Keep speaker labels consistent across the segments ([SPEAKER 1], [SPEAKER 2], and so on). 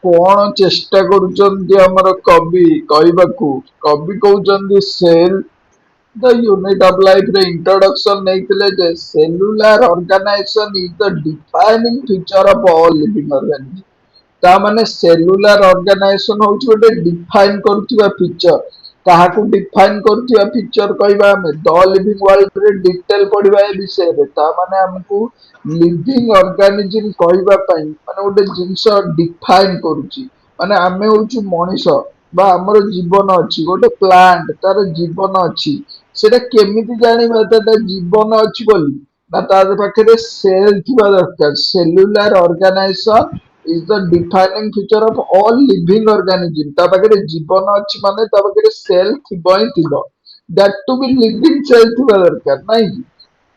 [SPEAKER 1] कौन चेष्टा करुचंती हमर कवि कहबाकू कवि कहउचंती cell the unit of life the introduction ନେଇଥିଲେ ଯେ cellular organization is the defining feature of all living organism ता माने सेलुलर ऑर्गेनाइजेशन होउछ गोटे डिफाइन करथिबा फीचर काहाकू डिफाइन करथिबा फीचर कहबा हमें द लिविंग वर्ल्ड रे डिटेल पढिबा ए विषय रे ता माने हमकू लिविंग ऑर्गेनिज्म कहबा पई माने गोटे जिंस डिफाइन करूची माने हमें होउछ मनुष्य बा हमर जीवन अछि गोटे प्लांट तार जीवन अछि सेटा केमिति जानिबा ता जीवन अछि बोली ना तार पाखरे सेल थिबा दरकार cellular organization is the defining feature of all living organism ता पाखरे जीवन अछि माने ता पाखरे सेल थिबो ही थिबो that to be living cell थिबा दरकार नाही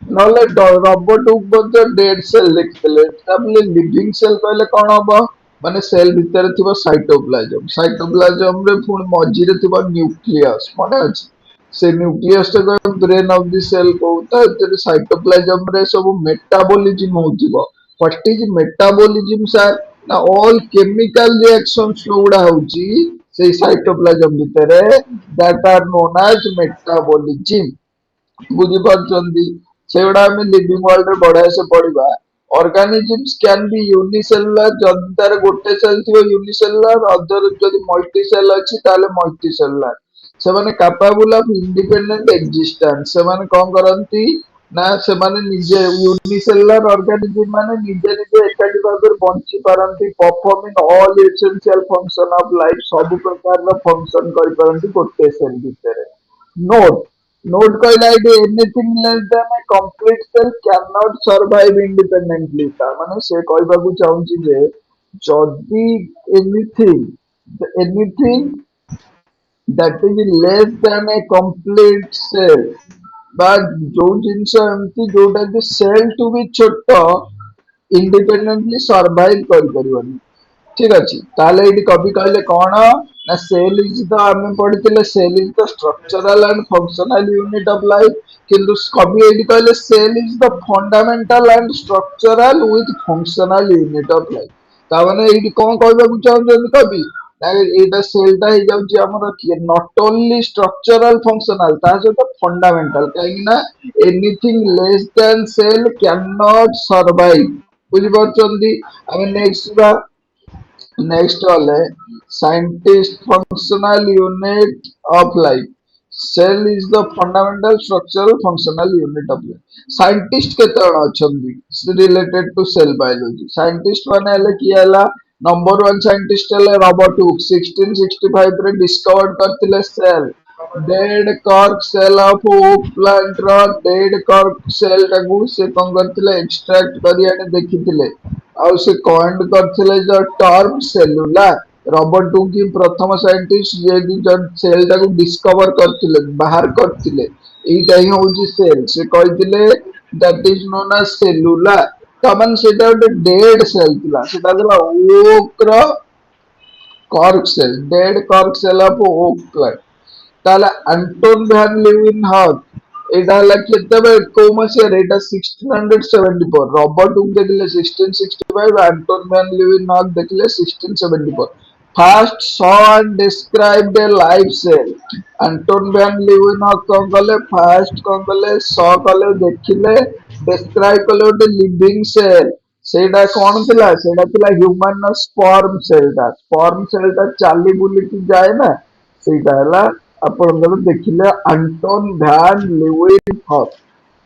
[SPEAKER 1] नले रोबोट ऊपर डेड सेल लिखले तबले लिविंग सेल कहले कोन हबो माने सेल भीतर थिबो साइटोप्लाज्म रे पुण मझी रे थिबो न्यूक्लियस माने अछि से न्यूक्लियस रे ब्रेन ऑफ द सेल कहता ते साइटोप्लाज्म रे सब मेटाबॉलिज्म होतिबो व्हाट इज मेटाबॉलिज्म सर ना ऑल केमिकल रिएक्शंस गुड़ा होची से साइटोप्लाज्म भीतर that are known as metabolism बुझी पारचंदी सेगुड़ा हम लिविंग वर्ल्ड रे बढ़ा से पढ़िबा organisms can be unicellular जदि तार गोटे सेल थिबो यूनिसेलुलर अदर जदि मल्टी सेल अछि ताले मल्टी सेलुलर से माने कैपेबल ऑफ इंडिपेंडेंट एग्जिस्टेंस से माने कोन करंती ना से माने निजे यूनिसेलुलर ऑर्गेनिज्म माने निजे निजे एकाडी भाबरे बंची पारंती performing all essential function of life सब प्रकार रो फंक्शन करि पारंती गोटे सेल भीतर नोट नोट कहला it anything less than a complete cell can not survive independently ता माने से कहबाकू चाहूची जे जदि anything that is less than a complete cell but जो जिनस एमती जोटा कि सेल टू बी छोट इंडिपेंडेंटली सर्वाइव कर परिबनी ठीक अछि ताले इडी कवि कहले कोन ना सेल इज द हम पढितले cell is the structural and functional unit of life किंतु कवि इडी कहले cell is the fundamental and structural with functional unit of life ता माने इडी कोन कहबा ku चाहन कवि एटा सेलटा हे जाउची हमर नॉट ओनली स्ट्रक्चरल फंक्शनल ता सहित फंडामेंटल काहे ना anything less than cell can not survive बुझि परचंदी हम नेक्स्ट वाले scientist functional unit of life cell is the fundamental structural functional unit of life scientist केते जण अछंदी related to cell biology scientist माने हले की हला नंबर 1 साइंटिस्ट हले रॉबर्ट हुक 1665 रे डिस्कवर्ड करथिले cell dead cork cell of oak plant रो डेड कॉर्क सेल टाकू से कोन करथिले एक्सट्रैक्ट करी आने देखिथिले आउ से कॉइंड करथिले जो टर्म सेलुलर रॉबर्ट हुक की प्रथम साइंटिस्ट जे जन सेल टाकू डिस्कवर करथिले बाहर करथिले एटा ही होची सेल से कहथिले that is known as cellular तमन सेटा डेड सेल थिला सेटा दिला ओक रो cork cell dead cork cell of oak plant ताला एंटोन वैन लीeuwenhoek एटा हला केतबे को मसिया एटा 1674 रॉबर्ट हुक देखले 1665 एंटोन वैन लीeuwenhoek देखले 1674 first saw and described a life cell Anton van Leeuwenhoek को गले फर्स्ट को गले सॉ कले देखिले डिस्क्राइब कले ओटे लिविंग सेल सेटा कोन थिला सेटा थिला ह्यूमन स्पर्म सेल ता चाली बुली की जाए ना सेटा हला अपन देखिले एंटोन वैन लीeuwenhoek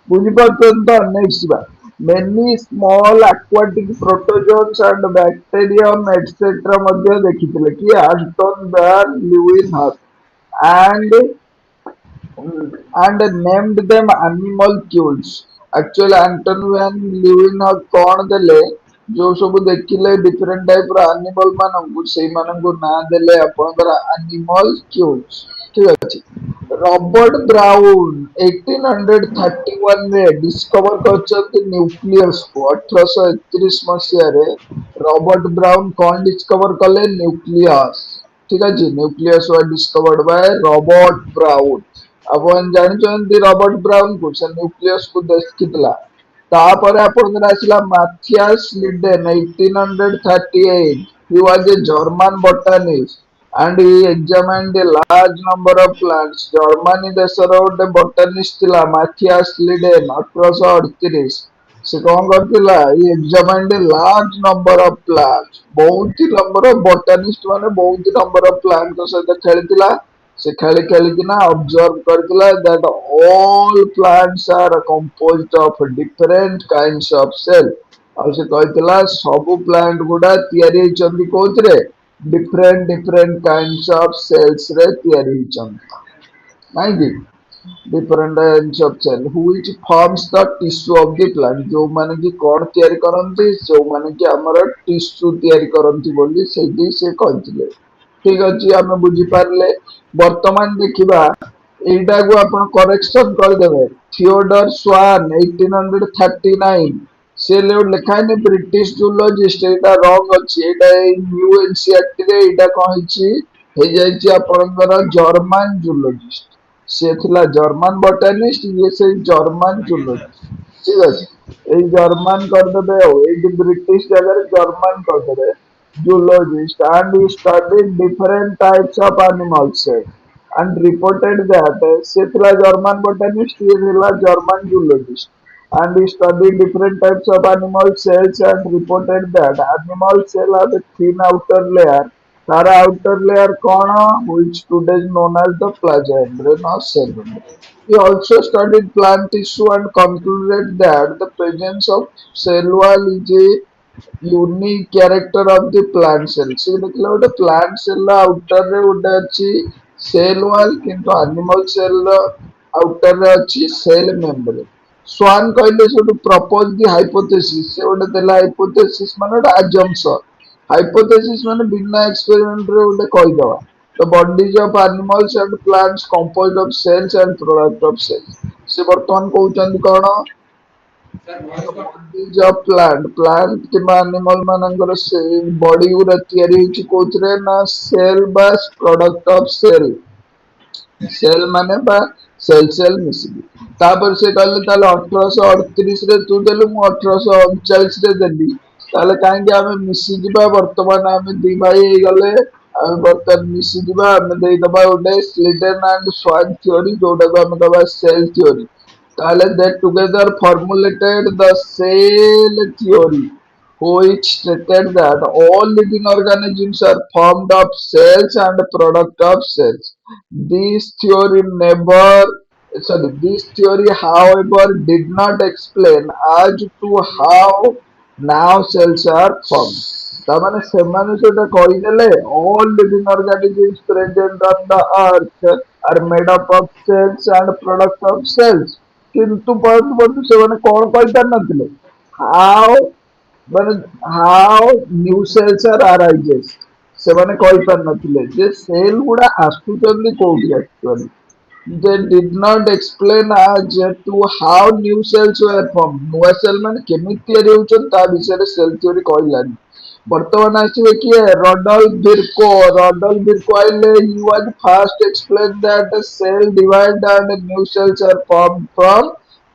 [SPEAKER 1] बुझी परछन तो नेक्स्ट बा many small aquatic protozoans and bacterium etc मध्ये देखिथिले कि Anton van Leeuwenhoek and named them animalcules actually Anton van Leeuwenhoek कोन देले जो सब देखिले डिफरेंट टाइप रो एनिमल मानन से मानन को ना देले आपनकर एनिमलक्यूल्स ठीक अछि रॉबर्ट ब्राउन 1831 रे डिस्कवर करछत न्यूक्लियस को 1831 मसिया रे रॉबर्ट ब्राउन कोन डिस्कवर कले न्यूक्लियस ठीक अछि nucleus was discovered by Robert Brown अपन जानिछन रॉबर्ट ब्राउन को से न्यूक्लियस को देखितला तापर अपन आसिला Matthias Schleiden 1838 He was a German botanist and he examined a large number of plants. Germany ଦେଶର ଗୋଟେ botanist ଥିଲା ମାଥିଆସ୍ ଲିଡେନ୍ 1838 ସେ କଣ କରିଥିଲା he examined a large number of plants ବହୁତ number of botanist ମାନେ ବହୁତ number of plants ସହିତ ଖେଳିଥିଲା ସେ ଖେଳି ଖେଳିକିନା observe କରିଥିଲା that all plants are composed of different kinds of cells ଆଉ ସେ କହିଥିଲା ସବୁ ପ୍ଲାଣ୍ଟ ଗୁଡା ତିଆରି ହେଇଛନ୍ତି କୋଉଥିରେ different different kinds of cells ରେ ତିଆରି ହେଇଛନ୍ତି କାହିଁକି different kinds of cell which forms the tissue of the plant ଯୋଉମାନେ କି କଣ ତିଆରି କରନ୍ତି ଯୋଉମାନେ କି ଆମର tissue ତିଆରି କରନ୍ତି ବୋଲି ସେଇଠି ସେ କହିଥିଲେ ଠିକ ଅଛି ଆମେ ବୁଝିପାରିଲେ ବର୍ତ୍ତମାନ ଦେଖିବା ଏଇଟାକୁ ଆପଣ କରେକ୍ସନ କରିଦେବେ ଥିଓଡର ସ୍ୱାନ 1839 ସେ ଲେଖା ହେଇନି ବ୍ରିଟିଶ ଜୁଲୋଜିଷ୍ଟ ଏଇଟା ରଙ୍ଗ ଅଛି ଏଇଟା ଏଇ ନ୍ୟୁ ଏନସିଇଆରଟି ରେ ଏଇଟା କଣ ହେଇଛି ହେଇଯାଇଛି ଆପଣଙ୍କର ଜର୍ମାନ ଜୁଲୋଜିଷ୍ଟ ସେ ଥିଲା ଜର୍ମାନ ବଟାନିଷ୍ଟ ଇଏ ସେଇ ଜର୍ମାନ ଜୁଲୋଜିଷ୍ଟ ଠିକ ଅଛି ଏଇ ଜର୍ମାନ କରିଦେବେ ଆଉ ଏଇଠି ବ୍ରିଟିଶ ଜାଗାରେ ଜର୍ମାନ କରିଦେବେ zoologist and he studied different types of animals and reported that ସେ ଥିଲା German botanist ଇଏ ଥିଲା German zoologist and he studied different types of animal cells and reported that animal cell have a thin outer layer ତାର outer layer କଣ which today is known as the plasma cell membrane. He also studied plant tissue and concluded that the presence of cell wall is a unique character of the plant cell ସେ ଦେଖିଲା ଗୋଟେ plant cell ର outer ରେ ଗୋଟେ ଅଛି cell wall କିନ୍ତୁ animal cell ର outer ରେ ଅଛି cell membrane ସ୍ୱାନ କହିଲେ ସେଠୁ propose the hypothesis ସେ ଗୋଟେ ଦେଲା hypothesis ମାନେ ଗୋଟେ assumption hypothesis ମାନେ ବିନା experiment ରେ ଗୋଟେ କହିଦବା the bodies of animals and plants composed of cells and product of cells ସେ ବର୍ତ୍ତମାନ କହୁଛନ୍ତି କଣ bodies of plant କିମ୍ବା animal ମାନଙ୍କର ସେ body ଗୁରା ତିଆରି ହେଇଛି କୋଉଥିରେ ନା cell ବା product of cell ମାନେ ବା cell ମିଶିକି ତାପରେ ସେ କହିଲେ ତାହେଲେ 1838 ରେ ତୁ ଦେଲୁ ମୁଁ 1839 ରେ ଦେଲି ତାହେଲେ କାହିଁକି ଆମେ ମିଶିଯିବା ବର୍ତ୍ତମାନ ଆମେ ଦି ଭାଇ ହେଇଗଲେ ଆମେ ବର୍ତ୍ତମାନ ମିଶିଯିବା ଆମେ ଦେଇଦବା ଗୋଟେ ସ୍ଲିଡେନ୍ ଆଣ୍ଡ ସ୍ୱାନ ଥିଓରି ଯୋଉଟାକୁ ଆମେ କହିବା ସେଲ୍ ଥିଓରି ତାହେଲେ they together formulated the cell theory which stated that all living organisms are formed of cells and product of cells. This theory never this theory however did not explain as to how now cells are formed. ତାମାନେ ସେମାନେ ସେଟା କହିଦେଲେ all living organisms present on the earth are made up of cells and product of cells. କିନ୍ତୁ ପରନ୍ତୁ ସେମାନେ କଣ କହିପାରିନଥିଲେ how ମାନେ how new cells are arises ସେମାନେ କହିପାରିନଥିଲେ ଯେ ସେଲ୍ ଗୁଡା ଆସୁଛନ୍ତି କୋଉଠି actually they did not explain as to how new cells were formed ନୂଆ ସେଲ୍ ମାନେ କେମିତି ତିଆରି ହଉଛନ୍ତି ତା ବିଷୟରେ ସେଲ୍ ଥିଓରି କହିଲାନି ବର୍ତ୍ତମାନ ଆସିବେ କିଏ ରଡଲ ଭିର୍କୋ ଆଇଲେ he was first explained that cell divide and new cells are formed from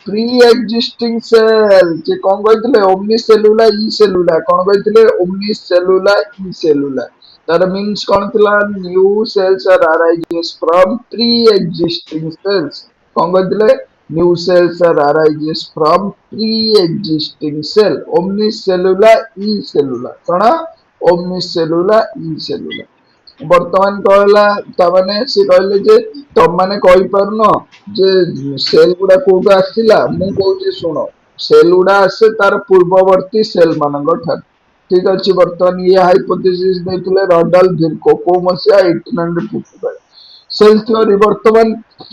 [SPEAKER 1] pre-existing cell ସେ କଣ କହିଥିଲେ omnicellular e-cellular କଣ କହିଥିଲେ omnicellular e-cellular ତାର means କଣ ଥିଲା new cells are arises from pre-existing cells କଣ କହିଥିଲେ new cells are arises from pre-existing cell omnicellular e-cellular କଣ omnicellular e-cellular ବର୍ତ୍ତମାନ କହିଲା ତାମାନେ ସେ କହିଲେ ଯେ ତମମାନେ କହିପାରୁନ ଯେ ସେଲ୍ ଗୁଡା କୋଉଠୁ ଆସିଲା ମୁଁ କହୁଛି ଶୁଣ ସେଲ୍ ଗୁଡା ଆସେ ତାର ପୂର୍ବବର୍ତ୍ତୀ ସେଲ୍ ମାନଙ୍କ ଠାରୁ ଠିକ ଅଛି ବର୍ତ୍ତମାନ ଇଏ ହାଇପୋଥେସିସ୍ ଦେଇଥିଲେ ରଡଲ ଭିର୍କୋ କୋଉ ମସିହା 1855 ସେଲ୍ ଥିଓରି ବର୍ତ୍ତମାନ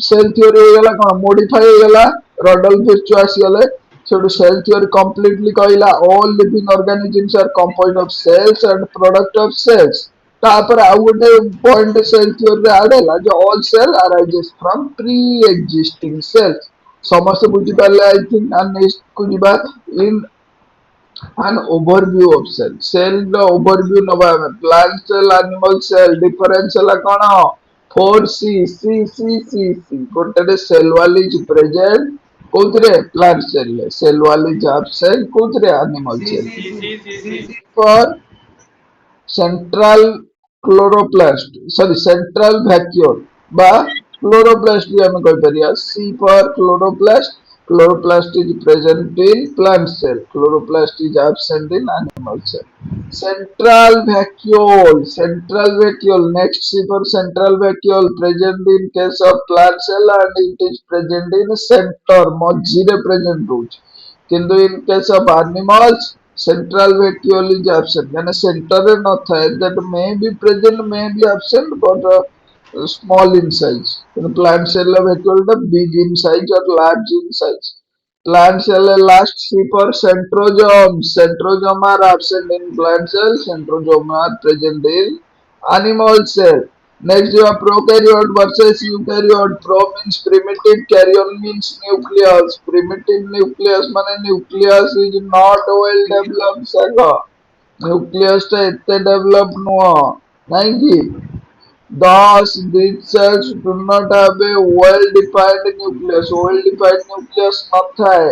[SPEAKER 1] ସେଲ୍ ଥିଓରି ହେଇଗଲା କଣ ମୋଡିଫାଇ ହେଇଗଲା ରଡଲ ଭିର୍କୋ ଆସିଗଲେ ସେଠୁ ସେଲ୍ ଥିଓରି କମ୍ପ୍ଲିଟଲି କହିଲା all living organisms are composed of cells and product of cells ତାପରେ ଆଉ ଗୋଟେ ପଏଣ୍ଟ ସେଲ୍ ଥିଓରିରେ ଆଡ୍ ହେଲା ଯେ all cell arises from pre-existing cells ସମସ୍ତେ ବୁଝିପାରିଲେ ଆଇ ଥିଙ୍କ ଆମେ ନେକ୍ସଟ କୁ ଯିବା in an overview of cell cell ର overview ନବା ଆମେ plant cell animal cell difference ହେଲା କଣ 4C C ଗୋଟେରେ cell wall is present କୋଉଥିରେ plant cell ରେ cell wall is absent କୋଉଥିରେ animal cell
[SPEAKER 2] C C C C
[SPEAKER 1] for central chloroplast sorry central vacuole बा क्लोरोप्लास्ट भी हमें कहि परिया C for chloroplast chloroplast is present in plant cell chloroplast is absent in animal cell central vacuole next C for central vacuole present in case of plant cell and it is present in center मझिरे present होउछ किंतु in case of animals central vacuole is absent यानी center रे न थाए that may be present may be absent but small in size plant cell vacuole टा big in size or large in size plant cell last C for centrosome. Centrosome are absent in plant cell. Centrosome are present in animal cell. Next you have prokaryote versus eukaryote. Pro means primitive, karyon means nucleus. Primitive nucleus means nucleus is not well developed. Saga. Nucleus टा इतने developed नुआ. नहीं की thus, these cells do not have a well-defined nucleus. Well-defined nucleus नଥାଏ.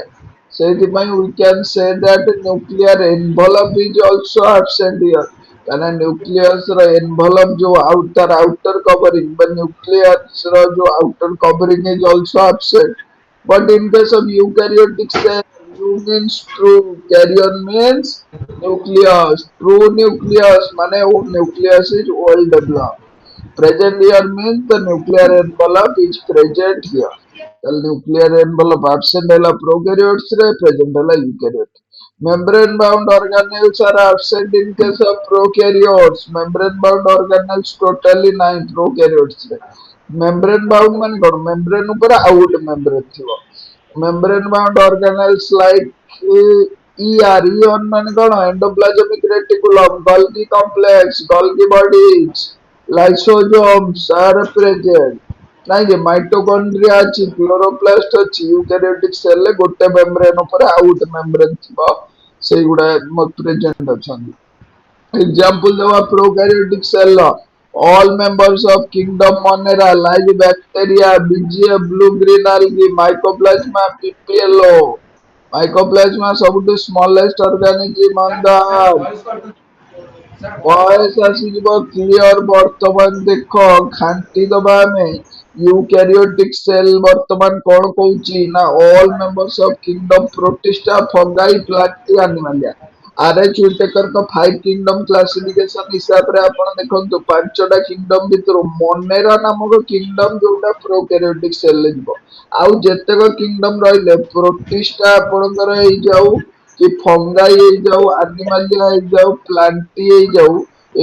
[SPEAKER 1] ସେଥିପାଇଁ we can say that nuclear envelope is also absent here. କାରଣ nucleus ର envelope जो outer covering but nucleus ର जो outer covering is also absent. But in case of eukaryotic cell, U means true, karyon means nucleus. True nucleus माने nucleus is well developed. Present here means the nuclear envelope is present here. The nuclear envelope absent है prokaryotes रे present है eukaryote. Membrane bound organelles are absent in case of prokaryotes. Membrane bound organelles totally nine prokaryotes रे. Membrane bound मान कौन? Membrane ऊपर out membrane थिवो. Membrane bound organelles like ER मान कौन? Endoplasmic reticulum, Golgi complex, Golgi bodies. Lysosomes are present. ନାଇଁ ଯେ mitochondria ଅଛି chloroplast ଅଛି ୟୁକାରିଓଟିକ୍ ସେଲ୍ ରେ ଗୋଟେ ମେମ୍ବ୍ରେନ୍ ଉପରେ ଆଉ ଗୋଟେ ମେମ୍ବ୍ରେନ୍ ଥିବ ସେଇଗୁଡା ପ୍ରେଜେଣ୍ଟ ଅଛନ୍ତି ଏକ୍ସାମ୍ପଲ ଦେବା ପ୍ରୋକାରିଓଟିକ୍ ସେଲ୍ ର all members of kingdom Monera like bacteria BGA blue green algae mycoplasma PPLO mycoplasma ସବୁଠୁ smallest organism on the earth boys ଆସିଯିବ କ୍ଲିୟର ବର୍ତ୍ତମାନ ଦେଖ ଘାଣ୍ଟି ଦବା ଆମେ ୟୁକାରିଓଟିକ୍ ସେଲ୍ ବର୍ତ୍ତମାନ କଣ କହୁଛି ନା all members of kingdom Protista Fungi Plantae Animalia R H ୱିଟେକରଙ୍କ 5 କିଙ୍ଗଡମ କ୍ଲାସିଫିକେସନ ହିସାବରେ ଆପଣ ଦେଖନ୍ତୁ ପାଞ୍ଚଟା କିଙ୍ଗଡମ ଭିତରୁ ମନେରା ନାମକ କିଙ୍ଗଡମ ଯୋଉଟା ପ୍ରୋକାରିଓଟିକ୍ ସେଲ୍ ରେ ଯିବ ଆଉ ଯେତେକ କିଙ୍ଗଡମ ରହିଲେ ପ୍ରୋଟିଷ୍ଟା ଆପଣଙ୍କର ହେଇଯାଉ कि फंगाई जाऊ आनिमालिया जाऊ प्लांटी जाऊ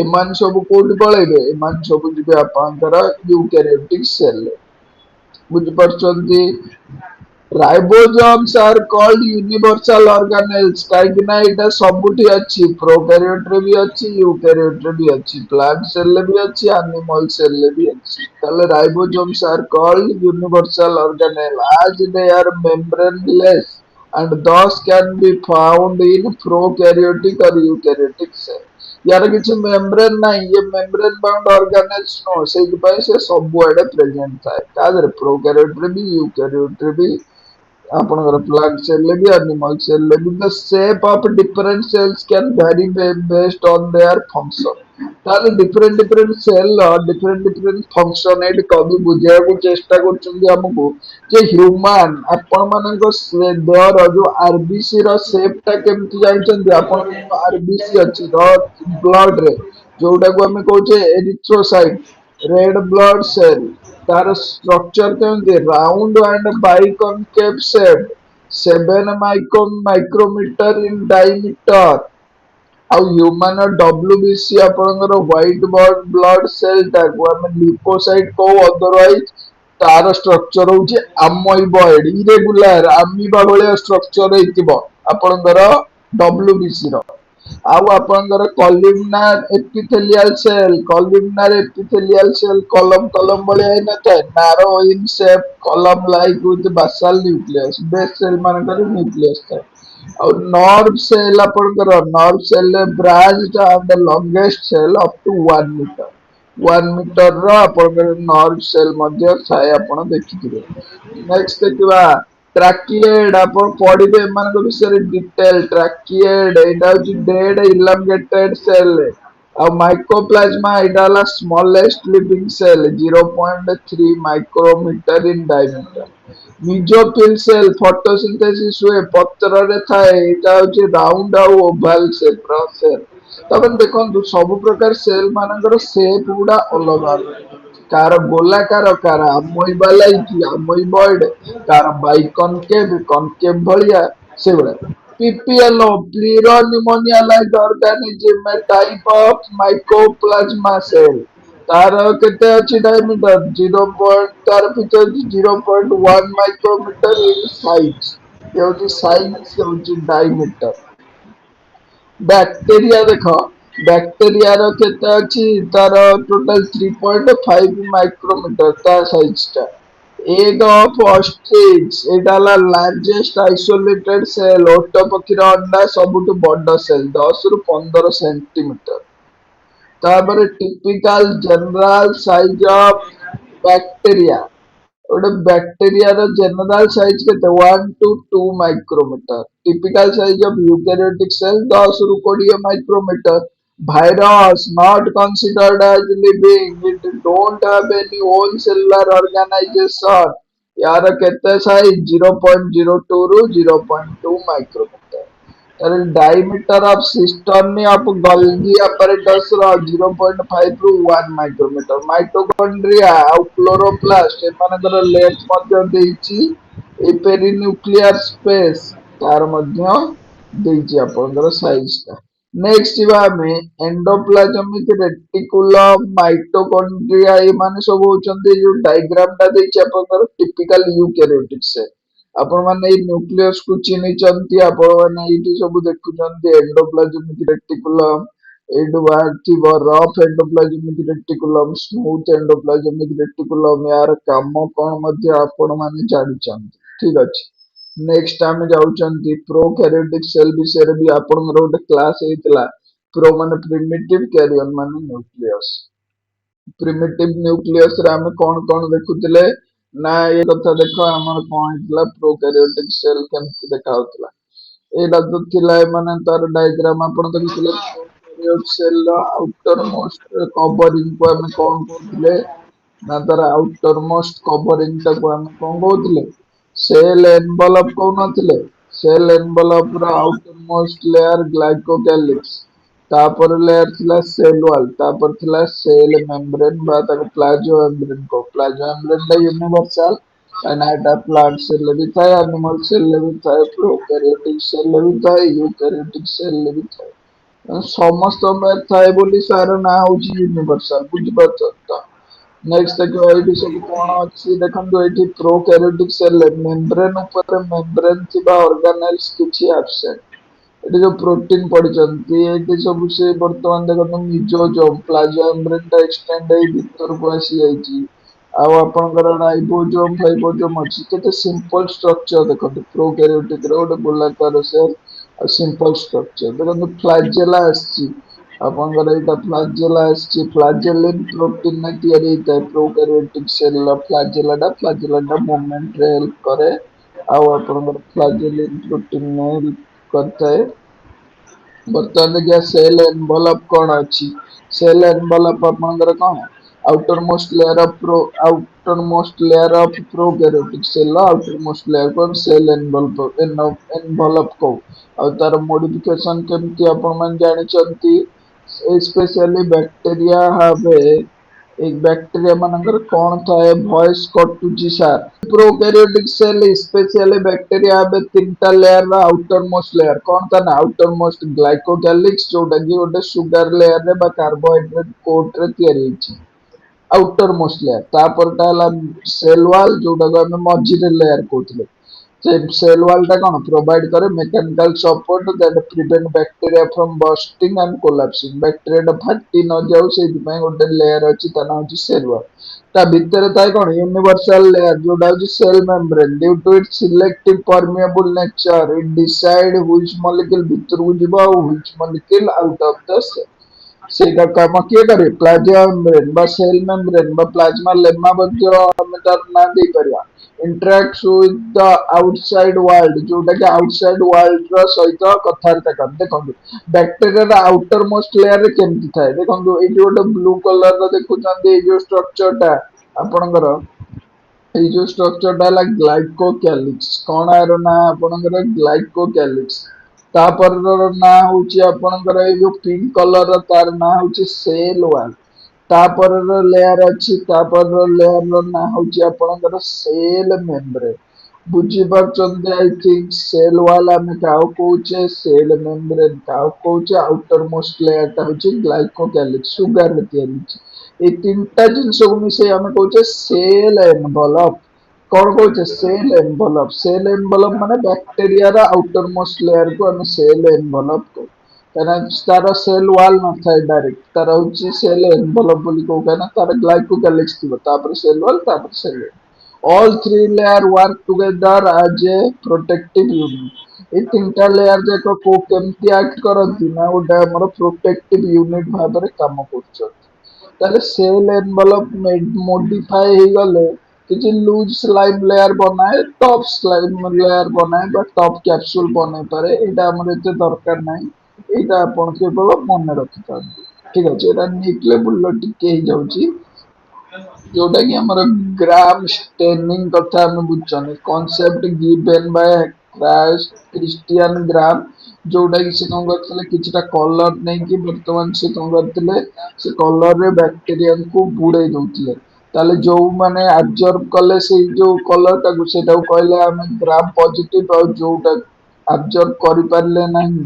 [SPEAKER 1] एमान सब कोड पळेबे एमान सब जिबे आपनकर यूकैरियोटिक सेल बुझ परछंती ribosomes are called universal organelles काहे ना एटा सबुठी अछि प्रोकैरियोट रे भी अछि यूकैरियोट रे भी अछि प्लांट सेल रे भी अछि एनिमल सेल रे भी अछि तले ribosomes are called universal organelle as they are membraneless and thus can be found in prokaryotic or eukaryotic cell यार किसी मेम्ब्रेन ना ये मेम्ब्रेन बाउंड ऑर्गेनेल्स नो से सबुआडे प्रेजेंट थाए तादर प्रोकैरियोट रे भी यूकैरियोट रे भी ଆପଣଙ୍କର plant cell ରେ ବି animal cell ରେ ବି the shape of different cells can vary based on their function ତାହେଲେ different cell different function ଏଠି କବି ବୁଝେଇବାକୁ ଚେଷ୍ଟା କରୁଛନ୍ତି ଆମକୁ ଯେ human ଆପଣ ମାନଙ୍କ ଦେହର ଯୋଉ RBC ର shape ଟା କେମିତି ଜାଣିଛନ୍ତି ଆପଣଙ୍କ RBC ଅଛି blood ରେ ଯୋଉଟାକୁ ଆମେ କହୁଛେ erythrocyte red blood cell तार स्ट्रक्चर केमती round and biconcave shape 7 micrometre in diameter ଆଉ ହ୍ୟୁମାନ ଡବ୍ଲ୍ୟୁବିସି ଆପଣଙ୍କର ହ୍ୱାଇଟ୍ ବ୍ଲଡ୍ ସେଲ୍ଟାକୁ ଆମେ ଲିପୋସାଇଟ୍ କହୁ ଅଦରୱାଇଜ୍ ତାର ଷ୍ଟ୍ରକ୍ଚର ହଉଛି ଆମଇବଏଡ୍ ଇରେଗୁଲାର ଆମିବା ଭଳିଆ ଷ୍ଟ୍ରକ୍ଚର ହେଇଥିବ ଆପଣଙ୍କର ଡବ୍ଲ୍ୟୁବିସି ର ଆଉ ଆପଣଙ୍କର କଲିମନାର ଏପିଥେଲିଆଲ ସେଲ୍ କଲମ ଭଳିଆ ହେଇନଥାଏ narrow in shape column like with basal nucleus base cell ମାନଙ୍କର ନ୍ୟୁକ୍ଲିୟସ୍ ଥାଏ ଆଉ ନର୍ଭ ସେଲ୍ ଆପଣଙ୍କର ନର୍ଭ ସେଲ୍ ରେ branch and longest cell up to 1 metre 1 metre ର ଆପଣଙ୍କର ନର୍ଭ ସେଲ୍ ମଧ୍ୟ ଥାଏ ଆପଣ ଦେଖିଥିବେ नेक्स्ट देखिबा ट्राकिएड आपण पढिबे एମାନଙ୍କ विषय डिटेल ट्राकिएड एटा होची dead elongated cell mycoplasma idala smallest living cell 0.3 micrometer in diameter. Mesophyll cell photosynthesis हुए पत्र रे थाए एटा होची राउंड आ ओवल शेप रो सेल तबन देखंतु सब प्रकार सेल मानकर शेप गुडा अलग अलग कार गोलाकार कार अमोइबालाइक अमोइबॉइड कार बाइकनकेव कनकेव भलिया सेबड़ा PPLO, Pleuropneumonia like organism, a type of mycoplasma cell. तार केते अछि डायमीटर 0. तार फीचर 0.1 माइक्रोमीटर इन साइज ये होची साइज ये होची डायमीटर बैक्टीरिया देखो बैक्टीरिया रो केते अछि तार टोटल 3.5 माइक्रोमीटर ता साइज ता egg of ostrich Etah La largest isolated cell ओट पक्षी रो अंडा सबुटु बड़ सेल 10 रु 15 सेंटीमीटर तापर typical general size of bacteria गोटे बैक्टीरिया रो जनरल साइज केते 1 to 2 micrometre typical size of eukaryotic cell 10 रु 20 micrometre virus not considered as living it don't have any whole cellular organization यार केते साइज 0.02 रु 0.2 micrometer तर diameter of cisternae of Golgi apparatus रो 0.5 रु 1 micrometer mitochondria आ chloroplast एमानकर length मध्य देइची ए perinuclear space तार मध्य देइची आपनकर size का next जीवा में एंडोप्लाज्मिक रेटिकुलम माइटोकॉन्ड्रिया ये माने सब होचंदी जो डायग्राम ता देइची आपनकर टिपिकल यूकेरियोटिक सेल आपण माने ई न्यूक्लियस को चिनि चंती आपण माने इटी सब देखु चंती एंडोप्लाज्मिक रेटिकुलम एडु बाथिबो rough endoplasmic reticulum smooth endoplasmic reticulum यार काम कोन मध्ये आपण माने जानि चंती ठीक अछि नेक्स्ट आमे जाउचंती प्रोकैरियोटिक सेल विषय रे भी आपनकर गोटे क्लास हेतला प्रो माने प्रिमिटिव कैरियन माने न्यूक्लियस प्रिमिटिव न्यूक्लियस रे आमे कोन देखुतिले ना ये कथा देखो हमर कोन हेतला प्रोकैरियोटिक सेल केमति देखा होतला एटा तो थिला माने तार डायग्राम आपण देखुतिले prokaryote cell row outer most covering को हमें कोन कहतिले ना तार आउटर मोस्ट कवरिंग ता को हमें कोन कहतिले सेल एनवलप कहनथिले सेल एनवलप रो आउटर मोस्ट लेयर ग्लाइकोकैलिक्स तापर लेयर थिला सेल वॉल तापर थिला सेल मेम्ब्रेन बा ताको प्लाज्मा मेम्ब्रेन को प्लाज्मा मेम्ब्रेन टा यूनिवर्सल एनाटा प्लांट सेल भी था एनिमल सेल भी था प्रोकैरियोटिक सेल भी था यूकैरियोटिक सेल भी था समस्त में थाए बोली सार ना होची यूनिवर्सल बुझि पाछत नेक्स्ट देखो एठी सब कोन अछि देखंतु एठी प्रोकैरियोटिक सेल मेम्ब्रेन ऊपर मेम्ब्रेन थिबा ऑर्गेनेल्स किछि एब्सेंट एटी जो प्रोटीन पड़चंती एटी सब से वर्तमान देखो मिजोजोम प्लाज्मा मेम्ब्रेन टा एक्सटेंड है भीतर को आसी जाईची आ आपनकर राइबोजोम फाइबोजोम अछि केते सिंपल स्ट्रक्चर देखो प्रोकैरियोटिक रो गोटे गोलाकार सेल आ सिंपल स्ट्रक्चर देखो फ्लैजेला आसी आपनकर एटा फ्लैजेला आसी फ्लैजेलिन प्रोटीन ने तयारी होता है प्रोकैरियोटिक सेल फ्लैजेला टा मूवमेंट रे हेल्प करे आ आपनकर फ्लैजेलिन प्रोटीन ने हेल्प करता है बर्तमान देखिए सेल एनवलप कौन अच्छी सेल एनवलप आपनकर कौन outermost layer of prokaryotic cell outermost layer को सेल एनवलप को आ तार मॉडिफिकेशन केमती आपण मन जानि चंती स्पेशली बैक्टीरिया हावे एक बैक्टीरिया मानकर कौन थाए वॉइस कटुची सार प्रोकैरियोटिक सेल स्पेशली बैक्टीरिया हावे तीनटा लेयर रा आउटर मोस्ट लेयर कौन था ना आउटर मोस्ट ग्लाइकोकैलिक्स जोटा कि गोटे सुगर लेयर रे बा कार्बोहाइड्रेट कोट रे तयारी होची आउटर मोस्ट लेयर तापर ता हला सेल वॉल जोटा को हम मझी रे लेयर कहतले सेल वॉल टा कोन प्रोवाइड करे mechanical support that prevent bacteria from bursting and collapsing bacteria टा फाटी न जाऊ से दिपाई गोटे लेयर अछि ता नाम अछि सेल वॉल ता भीतर ताई कोन यूनिवर्सल लेयर जोटा अछि cell membrane due to its selective permeable nature it decide which molecule भीतर को जिबा और which molecule out of the cell ସେଇଟା କାମ କିଏ କରେ? ପ୍ଲାଜମା ମେମ୍ବ୍ରେନ୍ ବା ସେଲ୍ ମେମ୍ବ୍ରେନ୍ ବା ପ୍ଲାଜମା ଲେମା ମଧ୍ୟ ଆମେ ତାର ନାଁ ଦେଇପାରିବା। Interact with the outside world, ଯୋଉଟା କି ଆଉଟସାଇଡ୍ ୱାର୍ଲଡ ର ସହିତ କଥାବାର୍ତ୍ତା କରେ। ଦେଖନ୍ତୁ ବ୍ୟାକ୍ଟେରିଆର ଆଉଟର ମୋଷ୍ଟ ଲେୟାରରେ କେମିତି ଥାଏ ଦେଖନ୍ତୁ, ଏଇଠି ଗୋଟେ ବ୍ଲୁ କଲର ର ଦେଖୁଛନ୍ତି ଏଇ ଯୋଉ ଷ୍ଟ୍ରକ୍ଚର ଟା ଆପଣଙ୍କର, ଏଇ ଯୋଉ ଷ୍ଟ୍ରକ୍ଚର ଟା ହେଲା ଗ୍ଲାଇକୋକ୍ୟାଲିକ୍ସ। କଣ ଏର ନାଁ ଆପଣଙ୍କର? ଗ୍ଲାଇକୋକ୍ୟାଲିକ୍ସ। ତାପରର ନାଁ ହଉଛି ଆପଣଙ୍କର ଏଇ ଯୋଉ ପିଙ୍କ କଲର ତାର ନାଁ ହଉଛି ସେଲ୍ ୱାଲ୍। ତାପରର ଲେୟାର ଅଛି, ତାପରର ଲେୟାର ର ନାଁ ହଉଛି ଆପଣଙ୍କର ସେଲ୍ ମେମ୍ବ୍ରେନ୍। ବୁଝିପାରୁଛନ୍ତି ଆଇ ଥିଙ୍କ? ସେଲ୍ ୱାଲ୍ ଆମେ କାହାକୁ କହୁଛେ? ସେଲ୍ ମେମ୍ବ୍ରେନ୍ କାହାକୁ କହୁଛେ? ଆଉଟର ମୋଷ୍ଟ ଲେୟାର ଟା ହଉଛି ଗ୍ଲାଇକୋକ୍ୟାଲିକ୍ସ, ସୁଗାର ରେ ତିଆରି ହେଇଛି। ଏଇ ତିନିଟା ଜିନିଷକୁ ମିଶେଇ ଆମେ କହୁଛେ ସେଲ୍ ଏନଭଲପ। କଣ କହୁଛେ? Cell envelope. ସେଲ୍ ଏନଭଲପ ମାନେ ବ୍ୟାକ୍ଟେରିଆର ଆଉଟର ମୋଷ୍ଟ ଲେୟାର କୁ ଆମେ ସେଲ୍ ଏନଭଲପ କହୁ। କାହିଁକିନା ତାର ସେଲ୍ ୱାଲ୍ ନଥାଏ ଡାଇରେକ୍ଟ, ତାର ହଉଛି ସେଲ୍ ଏନଭଲପ ବୋଲି କହୁ, କାହିଁକିନା ତାର ଗ୍ଲାଇକୋକ୍ୟାଲିକ୍ସ ଥିବ, ତାପରେ ସେଲ୍ ୱାଲ୍, ତାପରେ cell. All three layer work together as a protective unit. ଏଇ ତିନିଟା ଲେୟାର ଯାକ କୋଉ କେମିତି ଆକ୍ଟ କରନ୍ତି ନା ଗୋଟେ ଆମର ପ୍ରୋଟେକ୍ଟିଭ ୟୁନିଟ ଭାବରେ କାମ କରୁଛନ୍ତି। ତାହେଲେ ସେଲ୍ ଏନଭଲପ ମୋଡିଫାଏ ହେଇଗଲେ କିଛି ଲୁଜ୍ ସ୍ଲାଇମ୍ ଲେୟାର ବନାଏ, ଟପ୍ ସ୍ଲାଇମ୍ ଲେୟାର ବନାଏ ବା ଟପ୍ କ୍ୟାପସୁଲ ବନେଇ ପାରେ। ଏଇଟା ଆମର ଏତେ ଦରକାର ନାହିଁ, ଏଇଟା ଆପଣ କେବଳ ମନେ ରଖିଥାନ୍ତୁ। ଠିକ ଅଛି, ଏଇଟା ନିଟ୍ ଲେବୁଲ ର ଟିକେ ହେଇଯାଉଛି। ଯୋଉଟା କି ଆମର ଗ୍ରାମ ଷ୍ଟେନିଂ କଥା ଆମେ ବୁଝୁଛନ୍ତି, କନସେପ୍ଟ ଗିଭେନ୍ ବାय କ୍ରିଷ୍ଟିଆନ ଗ୍ରାମ। ଯୋଉଟା କି ସେ କଣ କରିଥିଲେ, କିଛିଟା କଲର ନେଇକି ବର୍ତ୍ତମାନ ସେ କଣ କରିଥିଲେ, ସେ କଲର ରେ ବ୍ୟାକ୍ଟେରିଆକୁ ବୁଡେଇ ଦଉଥିଲେ। ତାହେଲେ ଯୋଉମାନେ ଆବଜର୍ଭ କଲେ ସେଇ ଯୋଉ କଲର ଟାକୁ, ସେଇଟାକୁ କହିଲେ ଆମେ ଗ୍ରାମ ପଜିଟିଭ। ଆଉ ଯୋଉଟା ଆବଜର୍ଭ କରିପାରିଲେ ନାହିଁ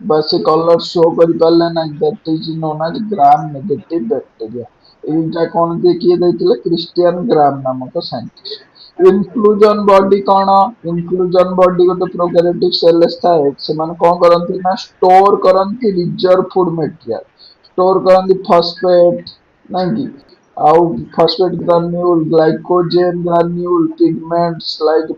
[SPEAKER 1] ବା ସେ କଲର ଶୋ କରିପାରିଲେ ନାହିଁ, that is known as gram negative bacteria. ଏଇଟା କଣ କିଏ ଦେଇଥିଲେ? କ୍ରିଷ୍ଟିଆନ ଗ୍ରାମ ନାମକ ସାଇଣ୍ଟିଷ୍ଟ। ଇନକ୍ଲୁଜନ ବଡି କଣ? ଇନକ୍ଲୁଜନ ବଡି ଗୋଟେ ପ୍ରୋକାରିଓଟିକ୍ ସେଲ୍ ଥାଏ। ସେମାନେ କଣ କରନ୍ତି ନା ଷ୍ଟୋର କରନ୍ତି ରିଜର୍ଭ ଫୁଡ ମେଟେରିଆଲ। ଷ୍ଟୋର କରନ୍ତି ଫସଫେଟ, ନାଇଁ କି? ଆଉ phosphate granule, glycogen granule, ପିଗମେଣ୍ଟସ like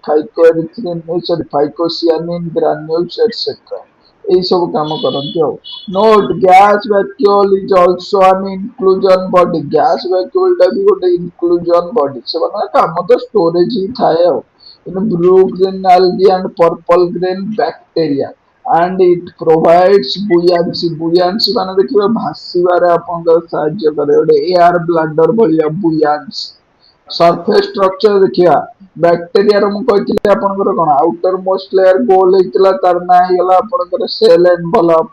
[SPEAKER 1] ଫାଇକୋସିଆନିନ ଗ୍ରାନ୍ୟୁଲ୍ସ ଏଟସେଟ୍ରା। ଏଇ ସବୁ କାମ କରନ୍ତି ଆଉ। Note, gas vacuole is also an inclusion body. Gas vacuole ଟା ବି ଗୋଟେ inclusion body। ସେମାନଙ୍କ କାମ ତ ଷ୍ଟୋରେଜ ହିଁ ଥାଏ ଆଉ। blue green algae and purple green bacteria and it provides buoyancy। buoyancy ମାନେ ଦେଖିବେ ଭାସିବାରେ ଆପଣଙ୍କର ସାହାଯ୍ୟ କରେ, ଗୋଟେ ଏୟାର ବ୍ଲାଡର ଭଳିଆ buoyancy। ସରଫେସ ଷ୍ଟ୍ରକ୍ଚର ଦେଖିବା, ବ୍ୟାକ୍ଟେରିଆର ମୁଁ କହିଥିଲି ଆପଣଙ୍କର କଣ ଆଉଟର ମୋଷ୍ଟ ଲେୟାର ଗୋଲ ହେଇଥିଲା, ତାର ନାଁ ହେଇଗଲା ଆପଣଙ୍କର ସେଲ୍ ଏନଭଲପ।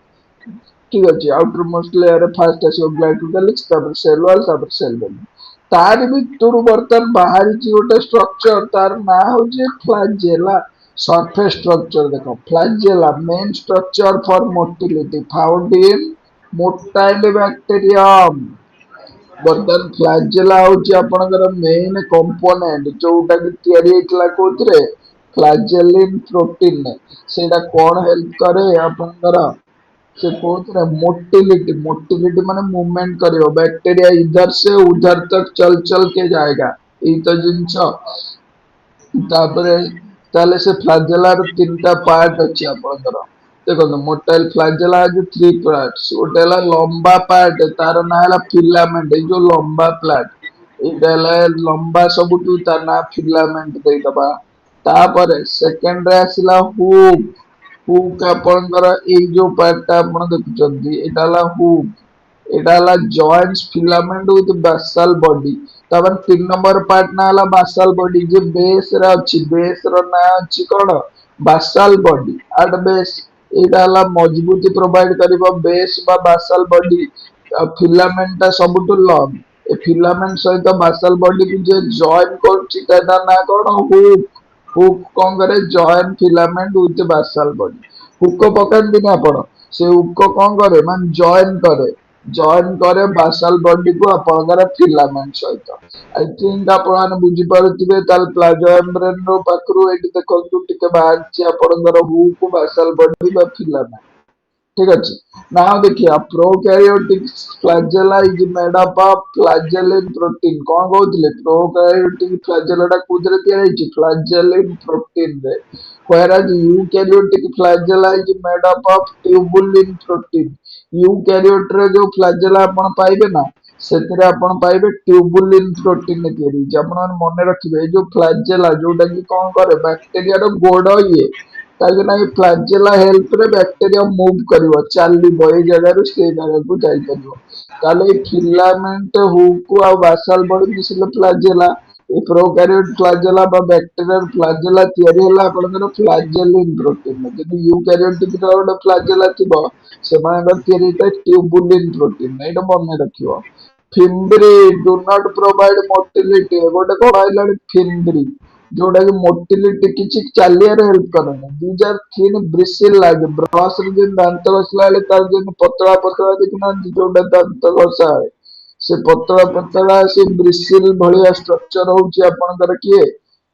[SPEAKER 1] ଠିକ ଅଛି, ଆଉଟର ମୋଷ୍ଟ ଲେୟାର ଫାଷ୍ଟ ଆସିବ ଗ୍ଲାଇକୋକ୍ୟାଲିକ୍ସ, ତାପରେ ସେଲ୍ ୱାଲ୍, ତାପରେ ସେଲ୍ ମେମ୍ବ୍ରେନ୍। ତାରି ଭିତରୁ ବର୍ତ୍ତମାନ ବାହାରିଛି ଗୋଟେ ଷ୍ଟ୍ରକ୍ଚର, ତାର ନାଁ ହଉଛି ଫ୍ଲାଜେଲା। ସରଫେସ ଷ୍ଟ୍ରକ୍ଚର ଦେଖ, flagella main structure for motility found in motile bacterium. ବର୍ତ୍ତମାନ ଫ୍ଲାଜେଲା ହଉଛି ଆପଣଙ୍କର ମେନ୍ କମ୍ପୋନେଣ୍ଟ, ଯୋଉଟା କି ତିଆରି ହେଇଥିଲା କୋଉଥିରେ? ଫ୍ଲାଜେଲିନ୍ ପ୍ରୋଟିନ। ସେଇଟା କଣ ହେଲ୍ପ କରେ ଆପଣଙ୍କର? ସେ କହୁଥିଲା ମୋଟିଲିଟି। ମୋଟିଲିଟି ମାନେ ମୁଭମେଣ୍ଟ କରିବ। बैक्टीरिया इधर से उधर तक चल चल के जाएगा। ଏଇ ତ ଜିନିଷ। ତାପରେ ତାହେଲେ ସେ ଫ୍ଲାଜେଲାର ତିନିଟା ପାର୍ଟ ଅଛି ଆପଣଙ୍କର। ଦେଖନ୍ତୁ ମୋଟାଇଲ ଫ୍ଲାଜେଲା ଅଛି ଥ୍ରୀ ପାର୍ଟସ। ଗୋଟେ ହେଲା ଲମ୍ବା ପାର୍ଟ, ତାର ନାଁ ହେଲା ଫିଲାମେଣ୍ଟ। ଏଇ ଯୋଉ ଲମ୍ବା ପ୍ଲାଟ, ଏଇଟା ହେଲା ଲମ୍ବା ସବୁଠୁ, ତା ନାଁ ଫିଲାମେଣ୍ଟ ଦେଇଦବା। ତାପରେ ସେକେଣ୍ଡରେ ଆସିଲା ହୁକ୍। ହୁକ୍ ଆପଣଙ୍କର ଏଇ ଯୋଉ ପାର୍ଟଟା ଆପଣ ଦେଖୁଛନ୍ତି, ଏଇଟା ହେଲା ହୁକ୍। ଏଇଟା ହେଲା Giants filament with basal body. ତାପରେ ତିନି ନମ୍ବର ପାର୍ଟ ନାଁ ହେଲା ବାସାଲ ବଡି, ଯେ ବେସରେ ଅଛି। ବେସର ନାଁ ଅଛି କଣ? ବାସାଲ ବଡି ଆଟ ବେସ୍। ଏଇଟା ହେଲା ମଜବୁତି ପ୍ରୋଭାଇଡ କରିବ ବେସ୍ ବା ବାସାଲ ବଡି। ଆଉ ଫିଲାମେଣ୍ଟ ଟା ସବୁଠୁ ଲଙ୍ଗ। ଏ ଫିଲାମେଣ୍ଟ ସହିତ ବାସାଲ ବଡିକୁ ଯିଏ ଜଏନ କରୁଛି, ତା ନାଁ କଣ? ହୁକ୍। ହୁକ୍ କଣ କରେ? Join filament with basal body. Hook ପକାନ୍ତିନି ଆପଣ, ସେ ହୁକ କଣ କରେ? ମାନେ ଜଏନ କରେ। ଜଏନ କରେ ବାସାଲ ବଡିକୁ ଆପଣଙ୍କର ଫିଲାମେଣ୍ଟ ସହିତ। ଆଇ ଥିଙ୍କ ଆପଣ ମାନେ ବୁଝିପାରୁଥିବେ। ତାହେଲେ ପ୍ଲାଜୋମେମ୍ବ୍ରେନ ପାଖରୁ ଏଇଠି ଦେଖନ୍ତୁ ଟିକେ ବାହାରିଛି ଆପଣଙ୍କର ହୁକ୍, ବାସାଲ ବଡି ବା ଫିଲାମେଣ୍ଟ। ଠିକ ଅଛି। ନାଉ ଦେଖିବା prokaryotic flagella is made up of flagellin protein. କଣ କହୁଥିଲେ? ପ୍ରୋକାରିଓଟିକ ଫ୍ଲାଜେଲା ଟା କୋଉଥିରେ ତିଆରି ହେଇଛି? ଫ୍ଲାଜେଲିନ ପ୍ରୋଟିନରେ। Whereas eukaryotic flagella is made up of tubulin protein। यूकैरियोट्रे जो फ्लैजेला आपण पाइबे ना ସେଥିରେ ଆପଣ ପାଇବେ ଟ୍ୟୁବୁଲିନ୍ ପ୍ରୋଟିନ ତିଆରି ହେଇଛି। ଆପଣମାନେ ମନେ ରଖିବେ ଏଇ ଯୋଉ ଫ୍ଲାଜେଲା ଯୋଉଟା କି କଣ କରେ ବ୍ୟାକ୍ଟେରିଆର ଗୋଡ ଇଏ କାହିଁକି ନା ଏଇ ଫ୍ଲାଜେଲା ହେଲ୍ପରେ ବ୍ୟାକ୍ଟେରିଆ ମୁଭ୍ କରିବ ଚାଲିବ ଏଇ ଜାଗାରୁ ସେଇ ଜାଗାକୁ ଯାଇପାରିବ। ତାହେଲେ ଏଇ ଫିଲାମେଣ୍ଟ ହୁକ୍ ଆଉ ବାସାଲ ବଡି ମିଶିଲେ ଫ୍ଲାଜେଲା এই ପ୍ରୋକାରିଓଟ ଫ୍ଲାଜେଲା ବା ବ୍ୟାକ୍ଟେରିଆଲ ଫ୍ଲାଜେଲା ତିଆରି ହେଲା ଆପଣଙ୍କର ଫ୍ଲାଜେଲିନ୍ ପ୍ରୋଟିନ ଯଦି ୟୁକାରିଓଟିକ ର ଗୋଟେ ଫ୍ଲାଜେଲା ଥିବ ସେମାନଙ୍କର ତିଆରି ହେଇଥାଏ ଟ୍ୟୁବୁଲିନ୍ ପ୍ରୋଟିନ ଏଇଟା ମନେ ରଖିବ। ଫିମ୍ବ୍ରି ଡୁ ନଟ୍ ପ୍ରୋଭାଇଡ ମୋଟିଲିଟି ଗୋଟେ କଣ ଆଇଲାଣି ଫିମ୍ବ୍ରି ଯୋଉଟା କି ମୋଟିଲିଟି କିଛି ଚାଲିବାରେ ହେଲ୍ପ କରେନି। ଦିଜ୍ ଆର୍ ଥିନ୍ ବ୍ରିସିଲ୍ ଲାଗେ ବ୍ରସ୍ ରେ ଯେମିତି ଦାନ୍ତ ଘଷିଲା ବେଳେ ତାର ଯେମିତି ପତଳା ପତଳା ଦେଖିନାହାନ୍ତି ଯୋଉଟା ଦାନ୍ତ ଘଷା ହୁଏ ସେ ପତଳା ପତଳା ସେ ବ୍ରିସିଲ୍ ଭଳିଆ ଷ୍ଟ୍ରକ୍ଚର ହଉଛି ଆପଣଙ୍କର କିଏ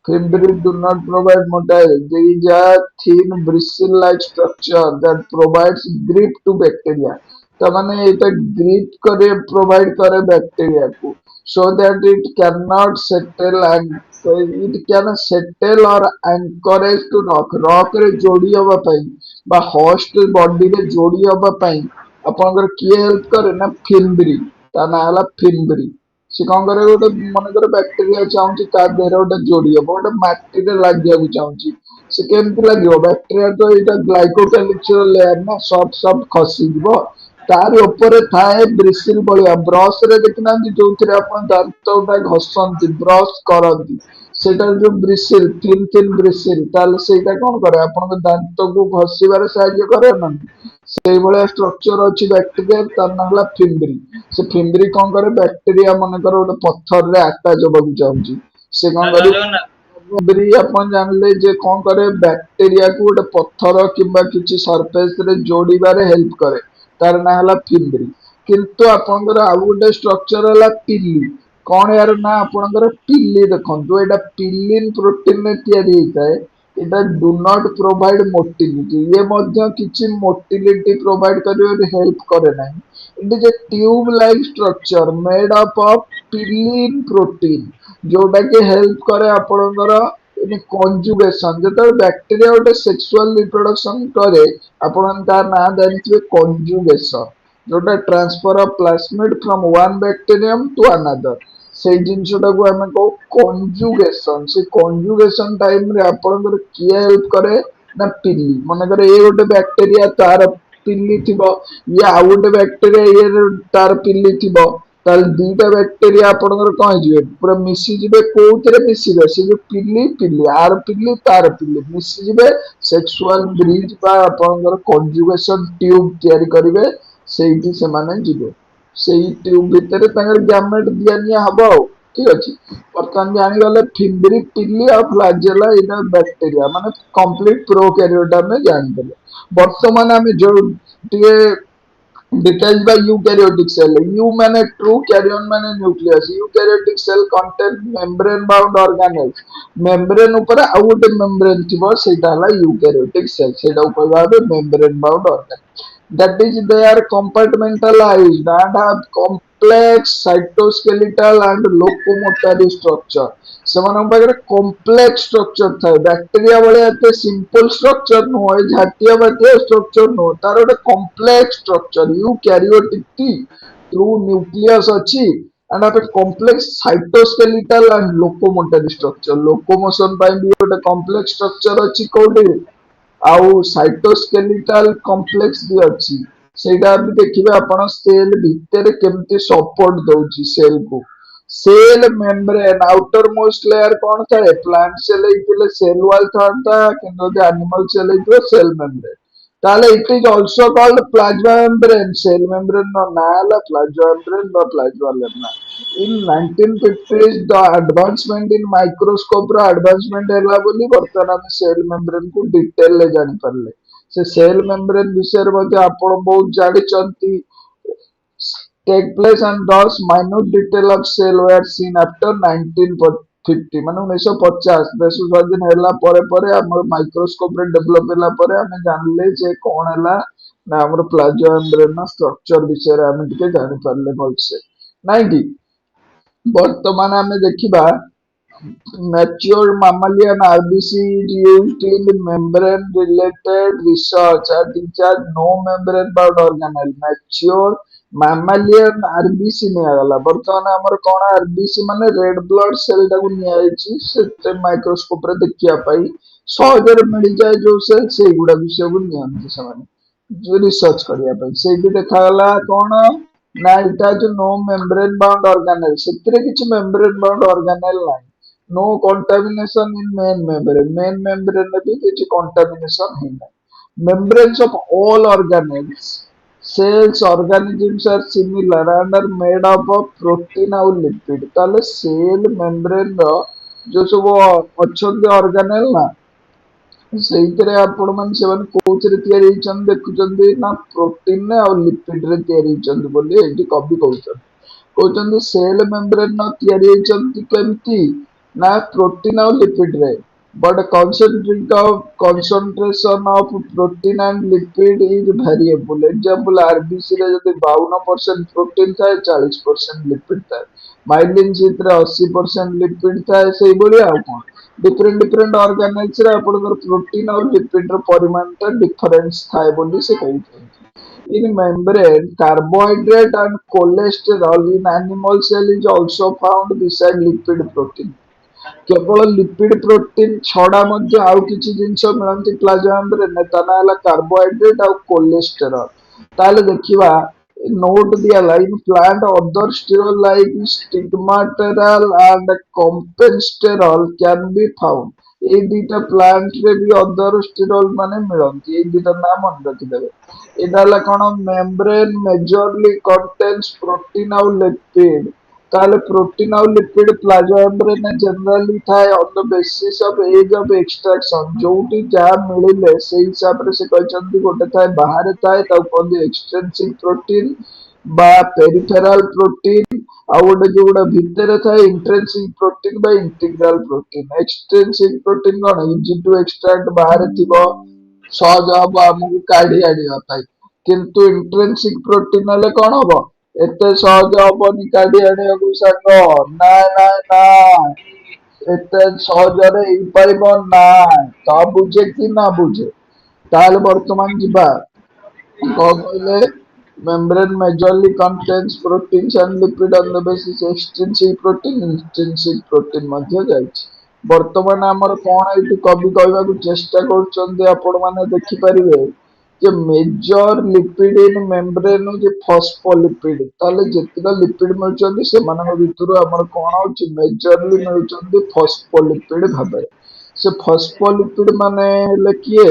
[SPEAKER 1] Fimbriae do not provide motile. These are thin bristle-like structure that provides grip to bacteria. तामाने इटा grip करे provide करे bacteria को so that it cannot settle and it can settle or anchorage to rock. Rock रे जोड़ी हवा पाई बा host body रे जोड़ी हवा पाई ଆପଣଙ୍କର କିଏ ହେଲ୍ପ କରେ ନା ଫିମ୍ବ୍ରି ତା ନାଁ ହେଲା ଫିମ୍ବ୍ରି ସେ କଣ କରେ ଗୋଟେ ମନେକର ବ୍ୟାକ୍ଟେରିଆ ଚାହୁଁଛି ତା ଦେହରେ ଗୋଟେ ଯୋଡି ହବ ଗୋଟେ ମାଟିରେ ଲାଗିବାକୁ ଚାହୁଁଛି ସେ କେମିତି ଲାଗିବ ବ୍ୟାକ୍ଟେରିଆ ତ ଏଇଟା ଗ୍ଲାଇକୋକାଲିକ୍ସର ଲେୟାର ନା ସଫ୍ଟ ଖସିଯିବ ତାରି ଉପରେ ଥାଏ ବ୍ରିସିଲ ଭଳିଆ ବ୍ରଶ ରେ ଦେଖିନାହାନ୍ତି ଯୋଉଥିରେ ଆପଣ ଦାନ୍ତ ଗୁଡା ଘଷନ୍ତି ବ୍ରଶ କରନ୍ତି ସେଇଟା ଯୋଉ ବ୍ରିସିଲ ଥିନ୍ ବ୍ରିସିଲ ତାହେଲେ ସେଇଟା କଣ କରେ ଆପଣଙ୍କ ଦାନ୍ତକୁ ଘଷିବାରେ ସାହାଯ୍ୟ କରେ ନା ସେଇଭଳିଆ ଷ୍ଟ୍ରକ୍ଚର ଅଛି ବ୍ୟାକ୍ଟେରିଆ ତା ନାଁ ହେଲା ଫିମ୍ବ୍ରି ସେ ଫିମ୍ବ୍ରି କଣ କରେ ବ୍ୟାକ୍ଟେରିଆ ମନେକର ଗୋଟେ ପଥରରେ ଆଟାଚ ହବାକୁ ଚାହୁଁଛି ସେ କଣ
[SPEAKER 2] ଜୟ
[SPEAKER 1] କରିବ
[SPEAKER 2] ଜଗନ୍ନାଥ।
[SPEAKER 1] ଫିମ୍ବ୍ରି ଆପଣ ଜାଣିଲେ ଯେ କଣ କରେ ବ୍ୟାକ୍ଟେରିଆକୁ ଗୋଟେ ପଥର କିମ୍ବା କିଛି ସରଫେସ ରେ ଯୋଡିବାରେ ହେଲ୍ପ କରେ ତାର ନାଁ ହେଲା ଫିମ୍ବ୍ରି କିନ୍ତୁ ଆପଣଙ୍କର ଆଉ ଗୋଟେ ଷ୍ଟ୍ରକ୍ଚର ହେଲା ପିଲି କଣ ୟାର ନା ଆପଣଙ୍କର ପିଲି ଦେଖନ୍ତୁ ଏଇଟା ପିଲିନ ପ୍ରୋଟିନରେ ତିଆରି ହେଇଥାଏ ଏଇଟା ଡୁ ନଟ୍ ପ୍ରୋଭାଇଡ ମୋଟିଲିଟି ଇଏ ମଧ୍ୟ କିଛି ମୋଟିଲିଟି ପ୍ରୋଭାଇଡ କରିବାରେ ହେଲ୍ପ କରେ ନାହିଁ it is a tube-like structure made up of pillin protein ଯୋଉଟା କି ହେଲ୍ପ କରେ ଆପଣଙ୍କର କଞ୍ଜୁଗେସନ ଯେତେବେଳେ ବ୍ୟାକ୍ଟେରିଆ ଗୋଟେ ସେକ୍ସୁଆଲ ରିପ୍ରଡକ୍ସନ କରେ ଆପଣ ତା ନାଁ ଜାଣିଥିବେ କଞ୍ଜୁଗେସନ ଯୋଉଟା transfer of plasmid from one bacterium to another ସେଇ ଜିନିଷଟାକୁ ଆମେ କହୁ କଞ୍ଜୁଗେସନ ସେ କଞ୍ଜୁଗେସନ ଟାଇମରେ ଆପଣଙ୍କର କିଏ ହେଲ୍ପ କରେ ନା ପିଲି ମନେକର ଏଇ ଗୋଟେ ବ୍ୟାକ୍ଟେରିଆ ତାର ପିଲି ଥିବ ଇଏ ଆଉ ଗୋଟେ ବ୍ୟାକ୍ଟେରିଆ ଇଏ ତାର ପିଲି ଥିବ ତାହେଲେ ଦିଟା ବ୍ୟାକ୍ଟେରିଆ ଆପଣଙ୍କର କଣ ହେଇଯିବେ ପୁରା ମିଶିଯିବେ କୋଉଥିରେ ମିଶିବେ ସେ ଯୋଉ ପିଲି ପିଲି ଆର ପିଲି ତାର ପିଲି ମିଶିଯିବେ ସେକ୍ସୁଆଲ ବ୍ରିଜ ବା ଆପଣଙ୍କର କଞ୍ଜୁଗେସନ ଟ୍ୟୁବ ତିଆରି କରିବେ ସେଇଠି ସେମାନେ ଯିବେ ସେଇ ଟ୍ୟୁବ ଭିତରେ ତାଙ୍କର ଗ୍ୟାମେଟ ଦିଆ ନିଆ ହବ ଆଉ ଠିକ ଅଛି ବର୍ତ୍ତମାନ ଜାଣିଗଲେ ଫିମ୍ବ୍ରି ପିଲି ଆଉ ଫ୍ଲାଜେଲା ଏଇଟା ବ୍ୟାକ୍ଟେରିଆ ମାନେ କମ୍ପ୍ଲିଟ ପ୍ରୋକାରିଓଟ ଆମେ ଜାଣିଦେଲେ ବର୍ତ୍ତମାନ ଆମେ ଯୋଉ ଟିକେ Detached by eukaryotic cell. Eu ମାନେ true, carrion ମାନେ nucleus. Eukaryotic cell contain membrane bound organelles. membrane ଉପରେ ଆଉ ଗୋଟେ membrane ଥିବ ସେଇଟା ହେଲା eukaryotic cell. ସେଇଟାକୁ କହିବା হবে membrane bound organ. That is they are compartmentalized and have complex cytoskeletal and locomotory structure. ସେମାନଙ୍କ ପାଖରେ କମ୍ପ୍ଲେକ୍ସ ଷ୍ଟ୍ରକ୍ଚର ଥାଏ ବ୍ୟାକ୍ଟେରିଆ ଭଳିଆ ଏତେ ସିମ୍ପଲ ଷ୍ଟ୍ରକ୍ଚର ନୁହଁ ଏ ଝାଟିଆ ବାଟିଆ ଷ୍ଟ୍ରକ୍ଚର ନୁହଁ ତାର ଗୋଟେ କମ୍ପ୍ଲେକ୍ସ ଷ୍ଟ୍ରକ୍ଚର ୟୁ କ୍ୟାରିଓଟିକ ଟି ଟ୍ରୁ ନ୍ୟୁକ୍ଲିୟସ୍ ଅଛି and have a complex cytoskeletal and locomotory structure locomotion ପାଇଁ ବି ଗୋଟେ complex structure ଅଛି କୋଉଠି ଆଉ ସାଇଟୋସ୍କେଲିଟାଲ କମ୍ପ୍ଲେକ୍ସ ବି ଅଛି ସେଇଟା ବି ଦେଖିବେ ଆପଣ ସେଲ ଭିତରେ କେମିତି ସପୋର୍ଟ ଦଉଛି ସେଲ କୁ cell membrane outermost layer କଣ ଥାଏ ପ୍ଲାଣ୍ଟ ସେଲ ହେଇଥିଲେ ସେଲ ୱାଲ ଥାନ୍ତା କିନ୍ତୁ ଯଦି ଆନିମାଲ ସେଲ ହେଇଥିବ ସେଲ ମେମ୍ବ୍ରେନ ତାହେଲେ it is also called plasma membrane cell membrane ର ନାଁ ହେଲା ପ୍ଲାଜମା ମେମ୍ବ୍ରେନ ବା plasmalemma in 1950s the advancement in microscope ର advancement ହେଲା ବୋଲି ବର୍ତ୍ତମାନ ଆମେ ସେଲ ମେମ୍ବ୍ରେନ କୁ ଡିଟେଲ ରେ ଜାଣିପାରିଲେ ସେ ସେଲ ମେମ୍ବ୍ରେନ ବିଷୟରେ ମଧ୍ୟ ଆପଣ ବହୁତ ଜାଣିଛନ୍ତି take place and thus minute detail of cell were seen after 1950 ମାନେ 1950 ଦେଶ ସ୍ୱାଧୀନ ହେଲା ପରେ ଆମର ମାଇକ୍ରୋସ୍କୋପ ରେ ଡେଭଲପ ହେଲା ପରେ ଆମେ ଜାଣିଲେ ଯେ କଣ ହେଲା ନା ଆମର ପ୍ଲାଜମା ମେମ୍ବ୍ରେନ ଷ୍ଟ୍ରକ୍ଚର ବିଷୟରେ ଆମେ ଟିକେ ଜାଣିପାରିଲେ ଭଲସେ ନାଇଁ କି ବର୍ତ୍ତମାନ ଆମେ ଦେଖିବା Mature mammalian RBC is used in membrane-related research and it has no membrane-bound organelle. Mature mammalian RBC ନିଆଗଲା ବର୍ତ୍ତମାନ ଆମର କଣ RBC ମାନେ red blood cell ଟାକୁ ନିଆଯାଇଛି ସେ ମାଇକ୍ରୋସ୍କୋପ ରେ ଦେଖିବା ପାଇଁ ସହଜରେ ମିଳିଯାଏ ଯୋଉ ସେଲ୍ ସେଇଗୁଡାକୁ ସବୁ ନିଅନ୍ତି ସେମାନେ ରିସର୍ଚ୍ଚ କରିବା ପାଇଁ ସେଇଠି ଦେଖାଗଲା କଣ ନା ଏଇଟା ଯୋଉ no membrane bound organelle ସେଥିରେ କିଛି membrane bound organelle ନାହିଁ no contamination in main membrane. Main membrane में भी कुछ contamination है नहीं. Membranes of all organelles, cells, organisms are similar and are made up of protein और lipid. ताले cell membrane रो जो सब अच्छे organelle ना ସେଇଥିରେ ଆପଣ ମାନେ ସେମାନେ କୋଉଥିରେ ତିଆରି ହେଇଛନ୍ତି ଦେଖୁଛନ୍ତି ନା ପ୍ରୋଟିନ ଆଉ ଲିପିଡ ରେ ତିଆରି ହେଇଛନ୍ତି ବୋଲି ଏଇଠି କବି କହୁଛନ୍ତି ସେଲ୍ ମେମ୍ବ୍ରେନ ତିଆରି ହେଇଛନ୍ତି କେମିତି ନା ପ୍ରୋଟିନ ଆଉ ଲିପିଡ ରେ but concentration of protein and lipid is variable. Example RBC ରେ ଯଦି 52% ପ୍ରୋଟିନ ଥାଏ 40% ଲିପିଡ ଥାଏ ମାଇଲିନ୍ ସେଥିରେ 80% ଲିପିଡ ଥାଏ ସେଇଭଳି ଆଉ କଣ different organelles ରେ ଆପଣଙ୍କର ପ୍ରୋଟିନ ଆଉ ଲିପିଡ ର ପରିମାଣଟା ଡିଫରେନ୍ସ ଥାଏ ବୋଲି ସେ କହୁଛନ୍ତି in membrane carbohydrate and cholesterol in animal cell is also found beside lipid protein केवल लिपिड प्रोटीन छड़ा मध्य आउ किछि जिंस मिलंती प्लाज्मा मेम्ब्रेन तना हला कार्बोहाइड्रेट और कोलेस्टेरॉल ताले देखिबा नोट दिया line plant other sterol like stigmasterol and campesterol can be found ए दीटा प्लांट रे भी अदर स्टेरॉल माने मिलंती ए दीटा नाम मन रखि देबे एटा हला कोन मेम्ब्रेन मेजरली कंटेन्स प्रोटीन और लिपिड ताले प्रोटीन और लिपिड प्लाज्मा मेम्ब्रेन जनरली थाए on the basis of age of extraction जोटी जा मिलिले से हिसाब रे से कहचंती गोटे थाए बाहर थाए ता कोन एक्सट्रिंसिक प्रोटीन बा पेरिफेरल प्रोटीन आ गोटे जो गोटे भितर थाए इंट्रिंसिक प्रोटीन बा इंटीग्रल प्रोटीन एक्सट्रिंसिक प्रोटीन कोन इजी टू एक्सट्रैक्ट बाहर थिबो सहज हबो हमकु काढी आडिबा पाई किंतु इंट्रिंसिक प्रोटीन ले कोन हबो एते सहज हबनी काढी आनिबाकू साଙ୍ଗ ନାଇଁ ଏତେ ସହଜରେ ହେଇପାରିବ ନାଇଁ ତ ବୁଝେ କି ନା ବୁଝେ ତାହେଲେ ବର୍ତ୍ତମାନ ଯିବା କଣ କହିଲେ membrane majorly contains proteins and lipid on the basis extrinsic protein intrinsic protein ମଧ୍ୟ ଯାଇଛି ବର୍ତ୍ତମାନ ଆମର କଣ ଏଇଠି କବି କହିବାକୁ ଚେଷ୍ଟା କରୁଛନ୍ତି ଆପଣ ମାନେ ଦେଖିପାରିବେ ଯେ मेजर लिपिड इन मेम्ब्रेन जे फॉस्फोलिपिड ताले जेतिका लिपिड मिलुचंदी सेମାନଙ୍କ ଭିତରୁ ଆମର କଣ ହଉଛି मेजरली मिलुचंदी फॉस्फोलिपिड भाबे से फॉस्फोलिपिड माने हेले किए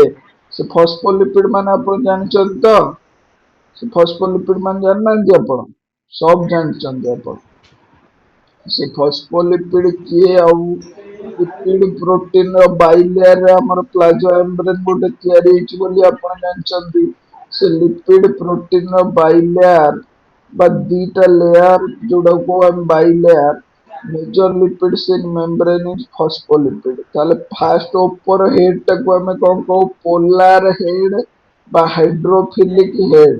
[SPEAKER 1] से फॉस्फोलिपिड माने आपण जानछन तो से फॉस्फोलिपिड माने जाननांती आपण सब जानछन आपण से फॉस्फोलिपिड किए आउ लिपिड प्रोटीन रो बाइलेयर रे हमर प्लाज्मा मेम्ब्रेन गोटे तयारी हिच बोली आपण जानछंती से लिपिड प्रोटीन रो बाइलेयर बा दीटा लेयर जोडा को हम bilayer major lipids in membrane is phospholipid ताले फास्ट ऊपर हेड टाको हमें कोन को पोलर हेड बा हाइड्रोफिलिक हेड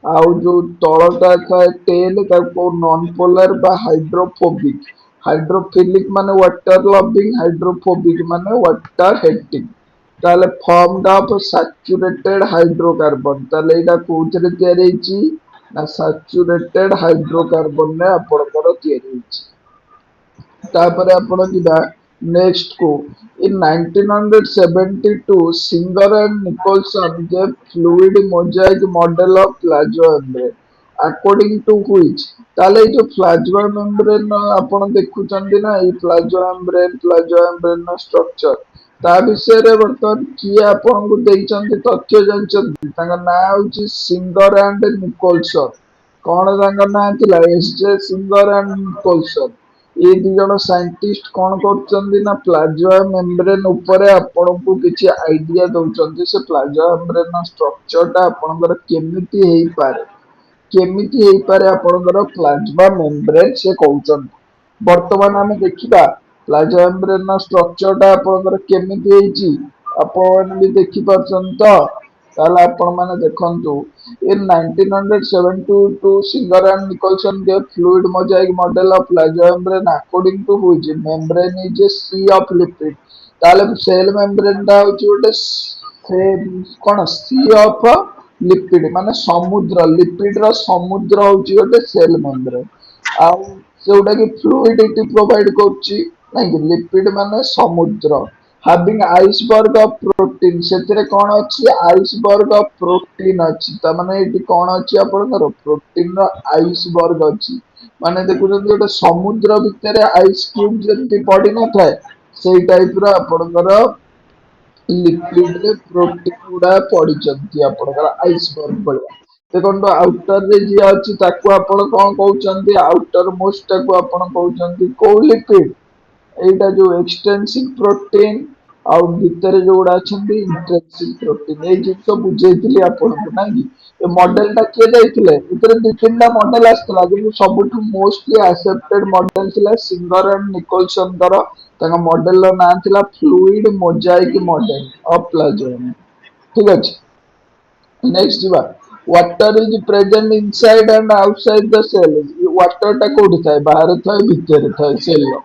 [SPEAKER 1] आउ जो तलटा थाए टेल ताको नॉन पोलर बा हाइड्रोफोबिक हाइड्रोफिलिक माने वाटर लविंग हाइड्रोफोबिक माने वाटर हेटिंग ताले फॉर्म्ड ऑफ सैचुरेटेड हाइड्रोकार्बन ताले एटा कोथरे तयारी हिची ना सैचुरेटेड हाइड्रोकार्बन ने आपनकर तयारी हिची तापरे आपण जिबा नेक्स्ट को in 1972 singer and nicholson gave fluid mosaic model of plasma membrane according to which ताले जो प्लाज्मा मेम्ब्रेन आपण देखुचंदी ना ई प्लाज्मा मेम्ब्रेन स्ट्रक्चर ता विषय रे वर्तमान किए आपण को देइचंदी तथ्य जानचंदी तांका ना होची सिंगर एंड निकोलसन कोन तांका ना थिला एसजे सिंगर एंड निकोलसन ये दी जण साइंटिस्ट कोन करचंदी ना प्लाज्मा मेम्ब्रेन ऊपर आपण को किछि आईडिया दउचंदी से प्लाज्मा मेम्ब्रेन स्ट्रक्चर ता आपनकर केमिति हेई पारे आपनकर प्लाज्मा मेम्ब्रेन से कहउचन वर्तमान हमें देखिबा प्लाज्मा मेम्ब्रेन स्ट्रक्चर ता आपनकर केमिति हेइची आपण भी देखि परछन तो ताले आपण माने देखंतु in 1972 Singer and Nicholson gave fluid mosaic model of plasma membrane according to which membrane is a sea of lipid ताले सेल मेम्ब्रेन टा होची गोटे से कोन सी ऑफ लिपिड माने समुद्र लिपिड रो समुद्र होची गोटे सेल मेम्ब्रेन आ जोटा कि फ्लूइडिटी प्रोवाइड करची नहीं लिपिड माने समुद्र having iceberg of protein ସେଥିରେ କଣ ଅଛି iceberg of protein ଅଛି ତା ମାନେ ଏଠି କଣ ଅଛି ଆପଣଙ୍କର ପ୍ରୋଟିନ ର iceberg ଅଛି ମାନେ ଦେଖୁଛନ୍ତି ଗୋଟେ ସମୁଦ୍ର ଭିତରେ ଆଇସ୍ କ୍ୟୁବ ଯେମିତି ପଡି ନଥାଏ ସେଇ ଟାଇପ ର ଆପଣଙ୍କର लिक्विड रे प्रोटीन गुडा पड़िचंती आपनकर आइसबर्ग भलिया देखंतु आउटर रे जे अछि ताको आपण कोन कहउचंती आउटर मोस्ट ताको आपण कहउचंती को लिपिड एटा जो एक्सटेंसिव प्रोटीन आउ भितर जो गुडा अछंती इंट्रेंसिव प्रोटीन ए जिंस बुझेइतिली आपण को ना कि ए मॉडल टा के जाइतिले इतरे दि तीनटा मॉडल आस्तला कि सबुठु मोस्टली एक्सेप्टेड मॉडल थिला सिंगर एंड निकोलसन कर ताका मॉडल रो नाम थिला fluid mosaic model of plasma ठीक अछि नेक्स्ट जीवा water is present inside and outside the cell water टा कोठी थाए बाहर थाए भीतर थाए सेल रो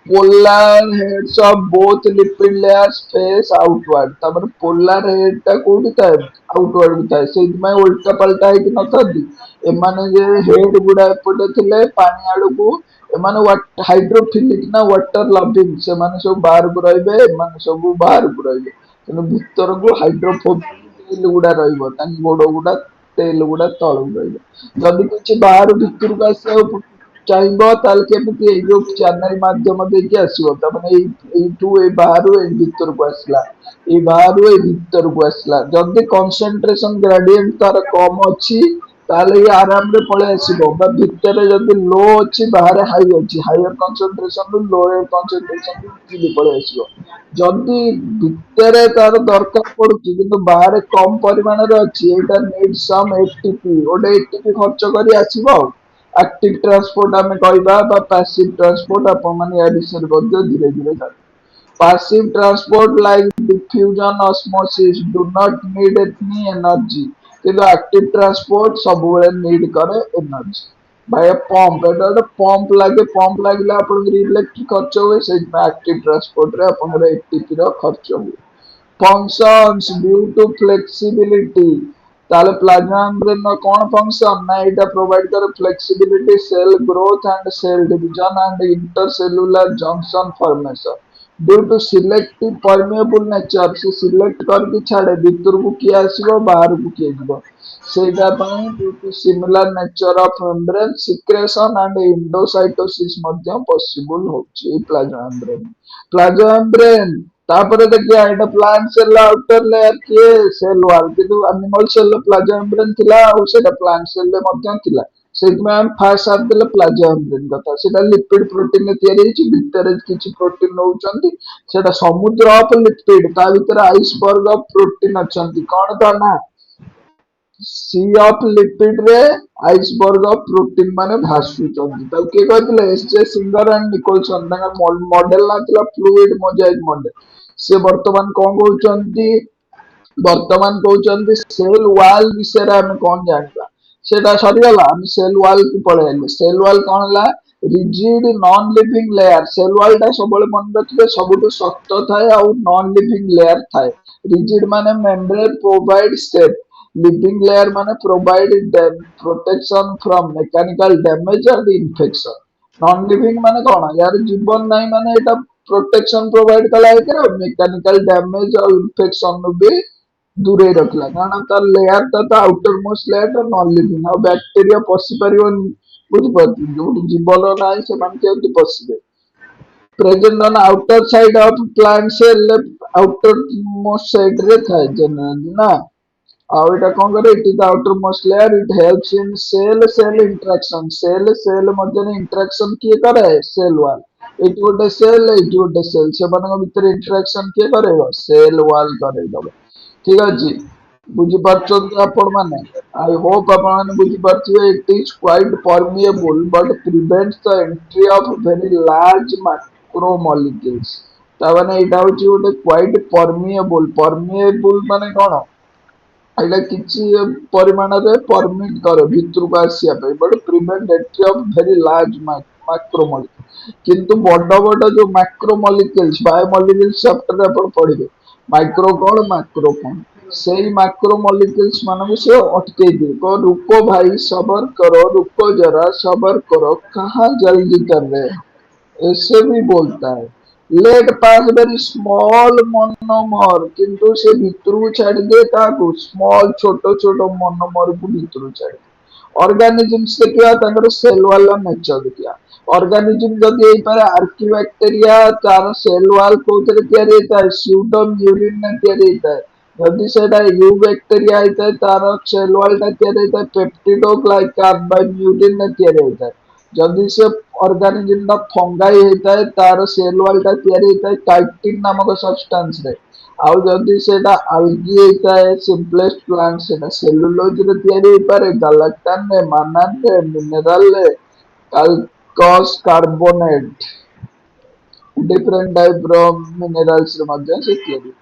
[SPEAKER 1] polar heads of both lipid layers face outward ତାପରେ polar head ଟା କୋଉଠି ଥାଏ outward କୁ ଥାଏ ସେଇଥିପାଇଁ ଓଲଟା ପାଲଟା ହେଇକି ନଥାନ୍ତି ଏମାନେ ଯେ ହେଡ୍ ଗୁଡା ଏପଟେ ଥିଲେ ପାଣି ଆଡକୁ ଏମାନେ ହାଇଡ୍ରୋଫିଲିକ ନା ୱାଟର ଲଭିଂ ସେମାନେ ସବୁ ବାହାରକୁ ରହିବେ ଏମାନେ ସବୁ ବାହାରକୁ ରହିବେ କିନ୍ତୁ ଭିତରକୁ ହାଇଡ୍ରୋଫୋବିକ ତେଲ ଗୁଡା ରହିବ ତାଙ୍କ ଗୋଡ ଗୁଡା ତେଲ ଗୁଡା ତଳକୁ ରହିବ ଯଦି କିଛି ବାହାରୁ ଭିତରକୁ ଆସିବାକୁ ଚାହିଁବ ତାହେଲେ କେମିତି ଏଇ ଯୋଉ ଚ୍ୟାନେଲ ମାଧ୍ୟମ ଦେଇକି ଆସିବ ତାମାନେ ଏଇଠୁ ଏଇ ବାହାରୁ ଏଇ ଭିତରକୁ ଆସିଲା ଏଇ ବାହାରୁ ଏଇ ଭିତରକୁ ଆସିଲା ଯଦି କନସେନ୍ଟ୍ରେସନ ଗ୍ରାଡିଏଣ୍ଟ ତାର କମ ଅଛି ତାହେଲେ ଇଏ ଆରାମରେ ପଳେଇ ଆସିବ ବା ଭିତରେ ଯଦି ଲୋ ଅଛି ବାହାରେ ହାଇ ଅଛି ହାଇର କନସେନ୍ଟ୍ରେସନ ରୁ ଲୋୟର କନସେନ୍ଟ୍ରେସନ କୁ ଇଜିଲି ପଳେଇ ଆସିବ ଯଦି ଭିତରେ ତାର ଦରକାର ପଡୁଛି କିନ୍ତୁ ବାହାରେ କମ ପରିମାଣରେ ଅଛି ଏଇଟା ନିଡ୍ ସମ୍ ଏଟିପି ଗୋଟେ ଏଟିପି ଖର୍ଚ୍ଚ କରି ଆସିବ ଆଉ active transport ଆମେ କହିବା ବା passive transport ଆପଣ ମାନେ ୟା ବିଷୟରେ ମଧ୍ୟ ଧୀରେ ଧୀରେ ଜାଣିବେ passive transport like diffusion osmosis do not need any energy କିନ୍ତୁ active transport ସବୁବେଳେ need କରେ energy by a pump ଏଟା ଗୋଟେ ପମ୍ପ ଲାଗେ ପମ୍ପ ଲାଗିଲେ ଆପଣଙ୍କର ଇଲେକ୍ଟ୍ରିକ ଖର୍ଚ୍ଚ ହୁଏ ସେଇଥିପାଇଁ active transport ରେ ଆପଣଙ୍କର ATP ର ଖର୍ଚ୍ଚ ହୁଏ functions due to flexibility ताले प्लाज्मा मेम्ब्रेन नो कौन फंक्शन ना एटा प्रोवाइड करे flexibility cell growth and cell division and intercellular junction formation due to selective permeable nature से सिलेक्ट करके छाड़े भीतर को किए आसीबो बाहर को किए जीवो सेटा पई due to similar nature of membrane secretion and endocytosis ମଧ୍ୟ पॉसिबल होची प्लाज्मा मेम्ब्रेन प्लाज्मा मेम्ब्रेन तापर देखिए एटा प्लांट सेल आउटर लेयर किए सेल वाल किंतु एनिमल सेल प्लाज्मा मेम्ब्रेन थिला और सेटा प्लांट सेल रे ମଧ୍ୟ थिला ସେଇଥିପାଇଁ ଆମେ ଫାଷ୍ଟ ସାରିଦେଲେ ପ୍ଲାଜମା ମେମ୍ବ୍ରେନ କଥା ସେଟା ଲିପିଡ ପ୍ରୋଟିନ ରେ ତିଆରି ହେଇଛି ଭିତରେ କିଛି ପ୍ରୋଟିନ ରହୁଛନ୍ତି ସେଟା ସମୁଦ୍ର ଅଫ ଲିପିଡ ତା ଭିତରେ ଆଇସବର୍ଗ ଅଫ ପ୍ରୋଟିନ ଅଛନ୍ତି କଣ ତା ନା सी ऑफ लिपिड रे आइसबर्ग ऑफ प्रोटीन माने भासुचंती ताऊ के कहथिले एसजे सिंगर एंड निकोलसन ताका मॉडल ना थिला फ्लूइड मोजाइक मॉडल से वर्तमान कोन कहउचंती वर्तमान कहउचंती सेल वॉल विषय रे हम कोन जानबा सेटा सरीगला हम सेल वॉल को पळे आइले सेल वॉल कोन हला rigid non living layer cell wall टा सबले मन रखिबे सबुटु शक्त थाए और नॉन लिविंग लेयर थाए रिजिड माने membrane provide safe living layer माने provide protection from mechanical damage and infection non living माने कोन यार जीवन नाही माने एटा प्रोटेक्शन प्रोवाइड कला है मैकेनिकल डैमेज और इन्फेक्शन नु भी दूरे रखला कारण तार लेयर ता आउटर मोस्ट लेयर ता नॉन लिविंग और बैक्टीरिया पसी परिबनी बुझी पाती जो जीवन नाही से मान के पसिबे present on outer side of plant cell outermost side रे थाए जनरली ना और इटा कौन करे it is the outermost layer it helps in cell cell Madhya interaction किए करे सेल वॉल एट गोटे सेल से मान भीतर इंटरेक्शन किए करे सेल वॉल करे दबो ठीक अछि बुझी पारछन आपण माने आई होप आपण माने बुझी पारथिबे it is quite permeable but prevents the entry of very large macromolecules ताने एटा होची गोटे क्वाइट परमिएबल माने कोन एटा किछि परिमाण रे परमिट करे भितर को आसिया पे but prevent entry of very large macromolecule किंतु बड़ बड़ जो मैक्रोमोलिक्यूल्स बायोमोलिक्यूल्स चैप्टर रे अपन पढिबे माइक्रो कौन मैक्रो कौन सेही मैक्रोमोलिक्यूल्स मानक से अटके दे को रुको भाई सबर करो रुको जरा सबर करो कहाँ जल्दी कर रहे हो ऐसे भी बोलता है लेट पास वेरी स्मॉल मोनोमर किंतु से भितर को छाड़ दे ताको स्मॉल छोटो छोटो मोनोमर को भितर को छाड़ ऑर्गेनिजम्स देखिया तांकर सेल वाला नेचर देखिया ऑर्गेनिजम जदि एई पारे आर्किबैक्टीरिया तार सेल वाल कोथरे तयारी होता है स्यूडोम यूरिन ने तयारी होता है जदि सेटा यू बैक्टीरिया होता है तार सेल वाल ता तयारी होता है पेप्टिडोग्लाइकान बाय यूरिन ने तयारी होता है जदि से ऑर्गेनिजम दा फंगाई होता है तार सेल वाल ता तयारी होता है काइटिन नामक सब्सटेंस रे आउ जदि सेटा आल्गी होता है सिंपलेस्ट प्लांट सेटा सेलुलोज रे तयारी होई पारे गैलेक्टन रे मानान रे मिनरल रे कॉस कार्बोनेट डिफरेंट टाइप रो मिनरल्स रे मध्य से तयारी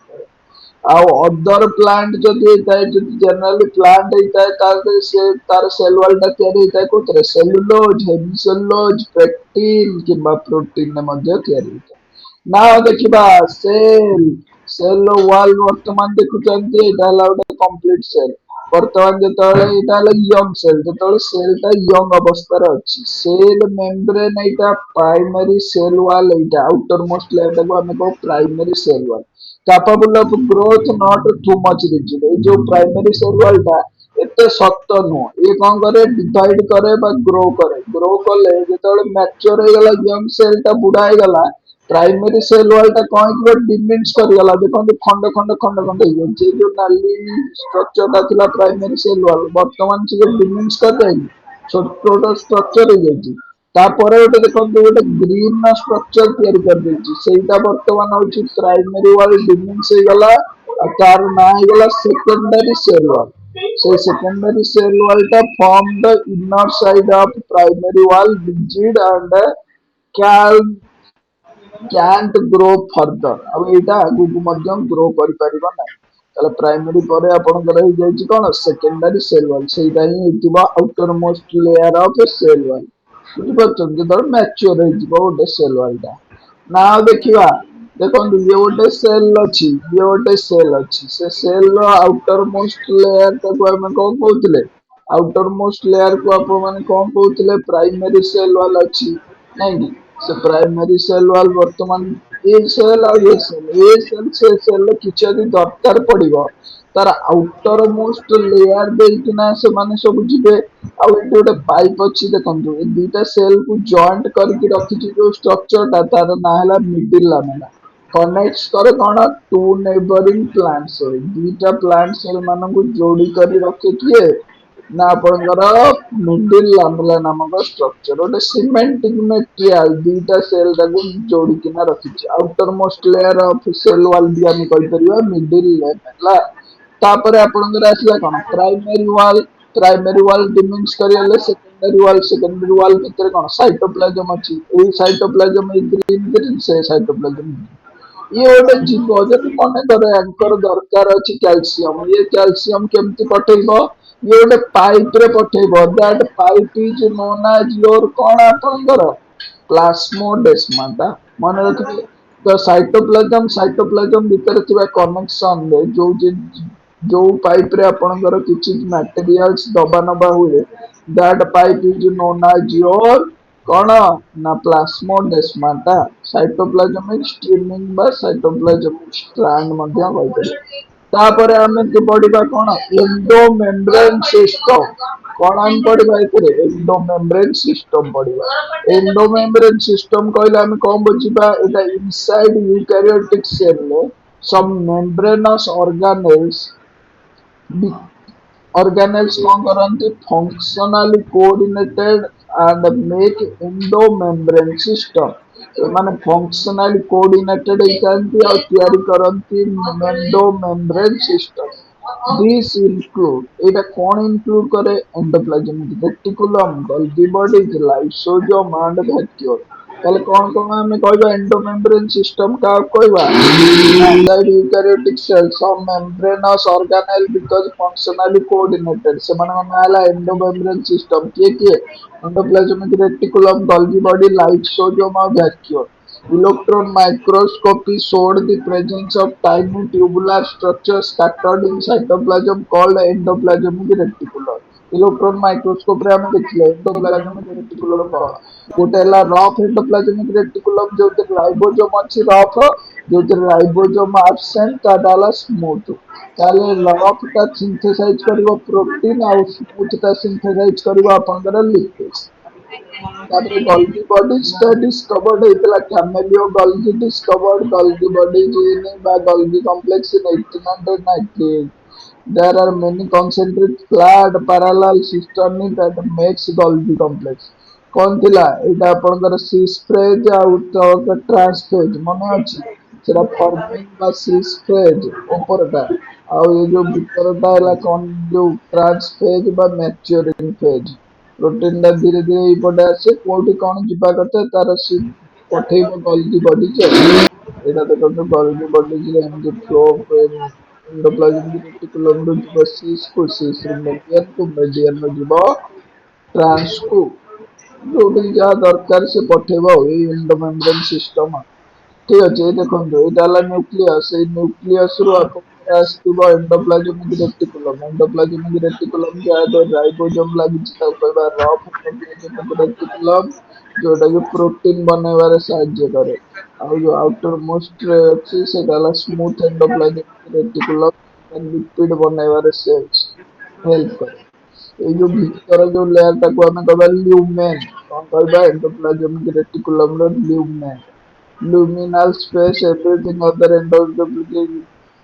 [SPEAKER 1] आउ अदर प्लांट जदि होता है जदि जनरली प्लांट होता है तार से तार सेल वाल ता तयारी होता है कोतरे सेलुलोज हेमी सेलुलोज पेक्टिन किबा प्रोटीन ने मध्य तयारी होता है ना देखिबा सेल सेल वाल वर्तमान देखुचंती एटा हला गोटे कंप्लीट सेल वर्तमान जेतले एटा हला यंग सेल जेतले सेल ता यंग अवस्था रे अछि सेल मेम्ब्रेन एटा प्राइमरी सेल वाल एटा आउटर मोस्ट लेयर को हमें को primary cell wall capable of growth not too much rigid ए जो प्राइमरी सेल वाल ता एते शक्त नो ये कौन करे डिवाइड करे बा ग्रो कले जेतले मैच्योर हो गला यंग सेल ता बुढ़ा हो गला प्राइमरी सेल वाल ता कौन कि डिमिनिश कर गला देखो खंड हो जे जो नाली स्ट्रक्चर ता थिला प्राइमरी सेल वाल वर्तमान से डिमिनिश कर दे छोट स्ट्रक्चर हो जाई तापर गोटे देखो गोटे ग्रीन स्ट्रक्चर तैयारी कर देछि सेटा वर्तमान होछि प्राइमरी वाल डिमिनिश हो गला तार ना हो गला सेकेंडरी सेल वाल से सेकेंडरी सेल वाल ता form the inner side of primary वाल rigid and can can't grow further अब एटा आगु को मध्यम ग्रो करि परिबा ना ताले प्राइमरी परे आपनकर हे जायछि कोन सेकेंडरी सेल वाल सेटा ही हेतिबा outermost layer of cell wall बुझि पछन जे दर मैच्योर हे जिवो गोटे सेल वाल ता ना देखिबा देखो ये गोटे सेल अछि ये गोटे सेल अछि से cell row outer most layer ताको हम कोन कहउतले आउटर मोस्ट लेयर को आप माने कोन कहउतले प्राइमरी सेल वाल अछि नहीं से प्राइमरी सेल वाल वर्तमान ए सेल और ए सेल से सेल किछ यदि दरकार पड़िबो तार आउटर मोस्ट लेयर देकिना से माने सब जिबे आ एटी गोटे पाइप अछि देखंतु ए दुटा सेल को जॉइंट करके रखिछि जो स्ट्रक्चर ता तार ना हला मिडिल लामेना कनेक्ट्स करे कोन टू नेबरिंग प्लांट्स दुटा प्लांट सेल मानन को जोड़ी करी रखे किए ना आपनकर मिडिल लामेला नामक स्ट्रक्चर गोटे सीमेंटिंग मटेरियल दुटा सेल ताको जोड़ी किना रखिछि outermost layer of cell wall भी हम कहि परिबा मिडिल लामेला तापर आपनकर आसला कोन प्राइमरी वाल डिमिनिश करियले सेकेंडरी वाल भीतर कोन साइटोप्लाज्म अछि ए साइटोप्लाज्म ग्रीन से साइटोप्लाज्म ये गोटे जीव जदि मन करे एंकर दरकार अछि कैल्शियम ये कैल्शियम केमति पठेबो ये गोटे पाइप रे पठेबो that pipe is known as your कोन आपनकर प्लास्मोडेस्माटा मन रखिबे तो साइटोप्लाज्म भीतर थिबा कनेक्शन रे जो पाइप रे आपनकर किछि मटेरियल्स दबा नबा हुए that pipe is known as your कौन ना प्लास्मोडेस्माटा साइटोप्लाज्मिक स्ट्रीमिंग बा साइटोप्लाज्मिक स्ट्रैंड मध्य होइतले तापर हमें के पढिबा कोन एंडोमेम्ब्रेन सिस्टम कोन हम पढिबा एतरे एंडोमेम्ब्रेन सिस्टम पढिबा एंडोमेम्ब्रेन सिस्टम कहले हम कोन बुझिबा एटा इनसाइड यूकैरियोटिक सेल में some membranous organelles कौन करंती functionally coordinated and make endomembrane system माने functionally coordinated होइतांती और तयारी करंती endomembrane system this include एटा कौन include करे endoplasmic reticulum golgi body lysosome and vacuole ତାହେଲେ କଣ ଆମେ କହିବା ଏଣ୍ଡୋମେମ୍ବ୍ରେନ୍ ସିଷ୍ଟମ କାହାକୁ କହିବା? Inside eukaryotic cells, some membranous organelle because functionally coordinated. ସେମାନଙ୍କ ନାଁ ହେଲା ଏଣ୍ଡୋମେମ୍ବ୍ରେନ୍ ସିଷ୍ଟମ। କିଏ? ଏଣ୍ଡୋପ୍ଲାଜମିକ ରେଟିକୁଲମ, ଗଲ୍ଗି ବଡି, ଲାଇସୋଜୋମ ଆଉ ଭ୍ୟାକ୍ୟୁଲ। Electron microscopy showed the presence of tiny tubular structures scattered in cytoplasm called endoplasmic reticulum. Electron microscope रे हम देखिले एंडोप्लाज्मिक रेटिकुलम कौन गोटे है रफ एंडोप्लाज्मिक रेटिकुलम जो राइबोसोम अच्छी रफ जो राइबोसोम एब्सेंट ताला स्मूथ ताले रफ टा सिंथेसाइज करिवो प्रोटीन आ स्मूथ टा सिंथेसाइज करिवो आपनकर लिपिड तापर गल्गी बॉडीज टा डिस्कवर्ड होइतला कैमेलियो गल्गी डिस्कवर्ड गल्गी बॉडीज इन बा गल्गी complex in 1898 there are many concentric flat parallel cisterni that makes Golgi complex कौन थिला एटा आपनकर सिस फ्रेज आउ तो ट्रांसफेज मने अछि सेटा फॉर्मिंग बा सिस फ्रेज ऊपरटा आउ ये जो भीतरटा हला कौन जो ट्रांसफेज बा मैच्योरिंग फेज प्रोटीन दा धीरे धीरे इपटे आसे कोठी कौन जिबा करते तार सी पठेइबो गल्गी बॉडी जे एटा देखो गल्गी बॉडी जे एमजे फ्लो एंडोप्लाज्मिक रेटिकुलम ରୁ ଯିବ ସିସ୍ କୁ ସିସ୍ ରୁ ମେଡିଆନ କୁ ମେଡିଆନ ରୁ ଯିବ ଟ୍ରାନ୍ସ କୁ ଯୋଉଠି ଯାହା ଦରକାର ସେ ପଠେଇବ ଏଇ ଏଣ୍ଡୋମେମ୍ବ୍ରେନ ସିଷ୍ଟମ ଠିକ ଅଛି ଦେଖନ୍ତୁ ଏଇଟା ହେଲା ନ୍ୟୁକ୍ଲିୟସ୍ ଏଇ ନ୍ୟୁକ୍ଲିୟସ୍ ରୁ ଆପଣଙ୍କର ଆସିଥିବ ଏଣ୍ଡୋପ୍ଲାଜ୍ମିକ ରେଟିକୁଲମ ଏଣ୍ଡୋପ୍ଲାଜ୍ମିକ ରେଟିକୁଲମ ଯାହା ରାଇବୋଜୋମ ଲାଗିଛି ତାକୁ କହିବା ରଫ୍ ଏଣ୍ଡୋପ୍ଲାଜ୍ମିକ ରେଟିକୁଲମ ଯୋଉଟା କି ପ୍ରୋଟିନ ବନେଇବାରେ ସାହାଯ୍ୟ କରେ ଆଉ ଯୋଉ ଆଉଟର ମୋଷ୍ଟ ରେ ଅଛି ସେଇଟା ହେଲା ସ୍ମୁଥ ଏଣ୍ଡୋପ୍ଲାଜ୍ମିକ ରେଟିକୁଲମ ଲିପିଡ ବନେଇବାରେ ସେଲ୍ସ ହେଲ୍ପ କରେ ଏଇ ଯୋଉ ଭିତର ଯୋଉ ଲେୟାର ଟାକୁ ଆମେ କହିବା ଲ୍ୟୁମେନ୍ କଣ କହିବା ଏଣ୍ଡୋପ୍ଲାଜ୍ମିକ ରେଟିକୁଲମ ର ଲ୍ୟୁମେନ୍ luminal space everything other endoplasmic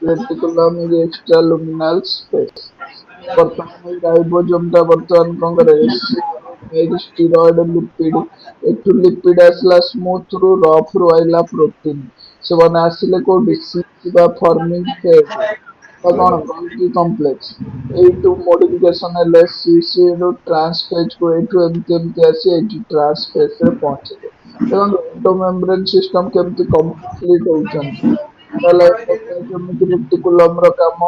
[SPEAKER 1] reticulum is extraluminal space ବର୍ତ୍ତମାନ ଏଇ ରାଇବୋଜୋମ ଟା ବର୍ତ୍ତମାନ କଣ କରେ ସ୍ଟିରଏଡ ଲିପିଡ ଏଠୁ ଲିପିଡ ଆସିଲା ସ୍ମୁଥ ରୁ ରଫ୍ ରୁ ଆଇଲା ପ୍ରୋଟିନ ସେମାନେ ଆସିଲେ କୋଉଠି ସିସ୍ ବା ଫର୍ମିଂ ଫେଜ ବା କଣ ଗଲ୍ଗି କମ୍ପ୍ଲେକ୍ସ এইটু মডিফিকেশন ହେଲେ ସିସି ରୁ ଟ୍ରାନ୍ସ ଫେଜ କୁ ଏଇଠୁ ଏମିତି ଆସି ଏଇଠି ଟ୍ରାନ୍ସ ଫେଜ ରେ ପହଞ୍ଚିବ ଦେଖନ୍ତୁ ଏଣ୍ଡୋମେମ୍ବ୍ରେନ ସିଷ୍ଟମ କେମିତି କମ୍ପ୍ଲିଟ ହଉଛନ୍ତି ତାହେଲେ ଏଣ୍ଡୋପ୍ଲାଜମିକ ରେଟିକୁଲମ ର କାମ